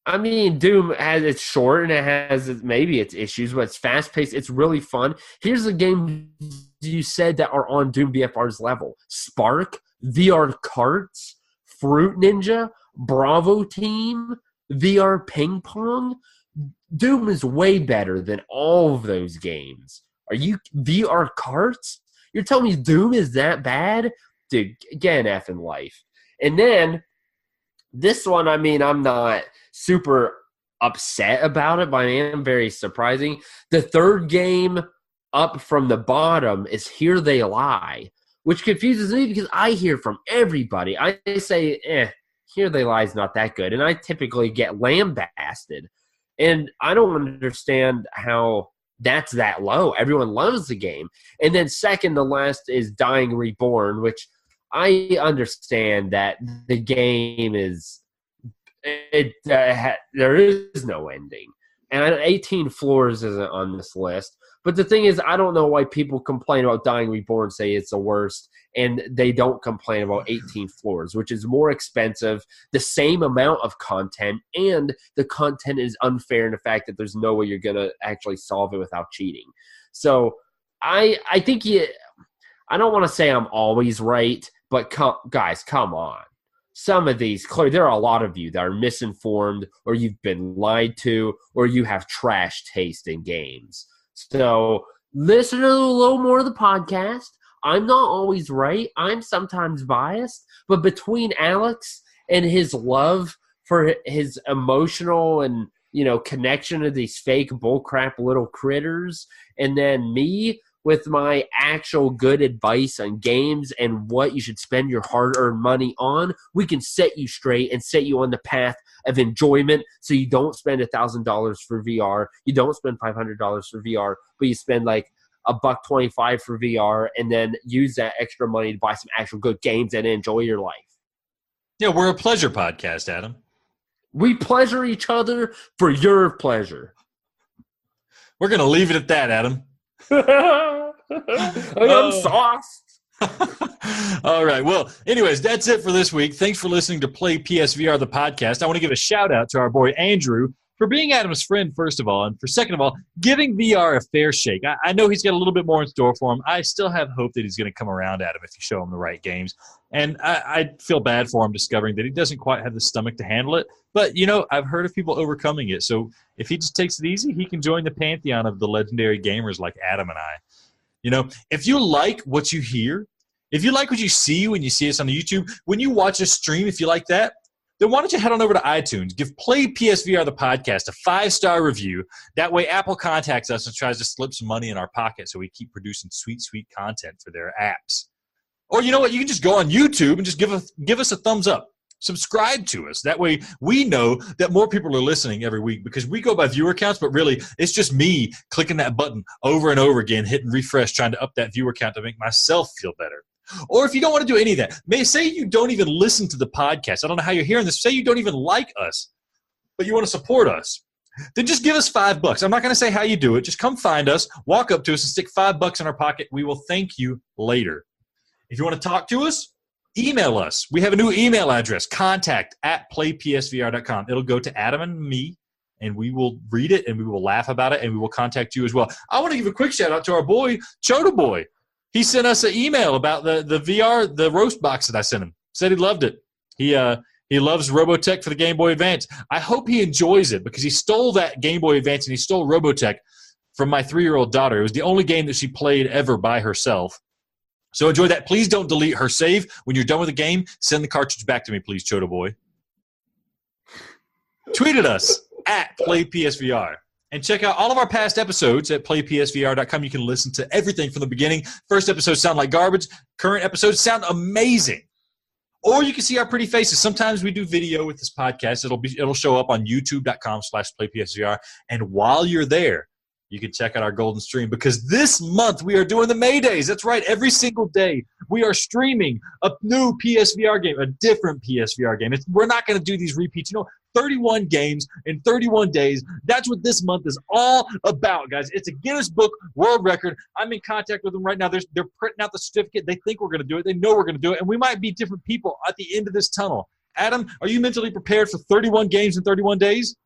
I mean, Doom it's short, and it has maybe its issues, but it's fast-paced. It's really fun. Here's the game you said that are on Doom VFR's level. Spark, VR Karts, Fruit Ninja, Bravo Team, VR Ping Pong. Doom is way better than all of those games. Are you VR Karts? You're telling me Doom is that bad? Dude, get an effing life. And then this one, I mean, I'm not super upset about it, but I am very surprising. The third game up from the bottom is Here They Lie, which confuses me because I hear from everybody. I say, Here They Lie is not that good. And I typically get lambasted. And I don't understand how that's that low. Everyone loves the game. And then second to last is Dying Reborn, which I understand that the game is there is no ending. And 18 Floors isn't on this list. But the thing is, I don't know why people complain about Dying Reborn, say it's the worst, and they don't complain about 18 Floors, which is more expensive, the same amount of content, and the content is unfair in the fact that there's no way you're going to actually solve it without cheating. So I think I don't want to say I'm always right, but guys, come on. Some of these, clearly, there are a lot of you that are misinformed, or you've been lied to, or you have trash taste in games. So listen to a little more of the podcast. I'm not always right. I'm sometimes biased. But between Alex and his love for his emotional and, connection to these fake bullcrap little critters, and then me with my actual good advice on games and what you should spend your hard-earned money on, we can set you straight and set you on the path of enjoyment so you don't spend $1,000 for VR, you don't spend $500 for VR, but you spend like $125 for VR and then use that extra money to buy some actual good games and enjoy your life. Yeah, we're a pleasure podcast, Adam. We pleasure each other for your pleasure. We're going to leave it at that, Adam. I'm sauced. All right. Well, anyways, that's it for this week. Thanks for listening to Play PSVR, the podcast. I want to give a shout out to our boy Andrew for being Adam's friend, first of all, and for second of all, giving VR a fair shake. I know he's got a little bit more in store for him. I still have hope that he's going to come around, Adam, if you show him the right games. And I feel bad for him discovering that he doesn't quite have the stomach to handle it. But, I've heard of people overcoming it. So if he just takes it easy, he can join the pantheon of the legendary gamers like Adam and I. If you like what you hear, if you like what you see when you see us on YouTube, when you watch a stream, if you like that, then why don't you head on over to iTunes, give Play PSVR the podcast a 5-star review. That way Apple contacts us and tries to slip some money in our pocket so we keep producing sweet, sweet content for their apps. Or you know what? You can just go on YouTube and just give us a thumbs up. Subscribe to us. That way we know that more people are listening every week, because we go by viewer counts, but really it's just me clicking that button over and over again, hitting refresh, trying to up that viewer count to make myself feel better. Or if you don't want to do any of that, say you don't even listen to the podcast. I don't know how you're hearing this. Say you don't even like us, but you want to support us. Then just give us $5. I'm not going to say how you do it. Just come find us, walk up to us, and stick $5 in our pocket. We will thank you later. If you want to talk to us, email us. We have a new email address, contact@playpsvr.com. It'll go to Adam and me, and we will read it, and we will laugh about it, and we will contact you as well. I want to give a quick shout-out to our boy, Chota Boy. He sent us an email about the VR, the roast box that I sent him. Said he loved it. He loves Robotech for the Game Boy Advance. I hope he enjoys it, because he stole that Game Boy Advance and he stole Robotech from my 3-year-old daughter. It was the only game that she played ever by herself. So enjoy that. Please don't delete her save. When you're done with the game, send the cartridge back to me, please, Chota Boy. Tweet at us @PlayPSVR. And check out all of our past episodes at playpsvr.com. You can listen to everything from the beginning. First episodes sound like garbage. Current episodes sound amazing. Or you can see our pretty faces. Sometimes we do video with this podcast. It'll show up on youtube.com/playpsvr. And while you're there, you can check out our golden stream, because this month we are doing the MayDays. That's right. Every single day we are streaming a new PSVR game, a different PSVR game. We're not going to do these repeats. 31 games in 31 days. That's what this month is all about, guys. It's a Guinness Book World Record. I'm in contact with them right now. They're printing out the certificate. They think we're going to do it. They know we're going to do it. And we might be different people at the end of this tunnel. Adam, are you mentally prepared for 31 games in 31 days?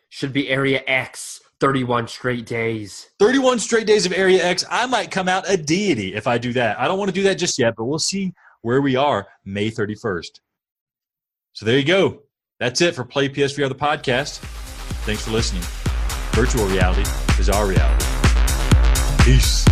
Should be Area X. 31 straight days. 31 straight days of Area X. I might come out a deity if I do that. I don't want to do that just yet, but we'll see where we are May 31st. So there you go. That's it for Play PSVR, the podcast. Thanks for listening. Virtual reality is our reality. Peace.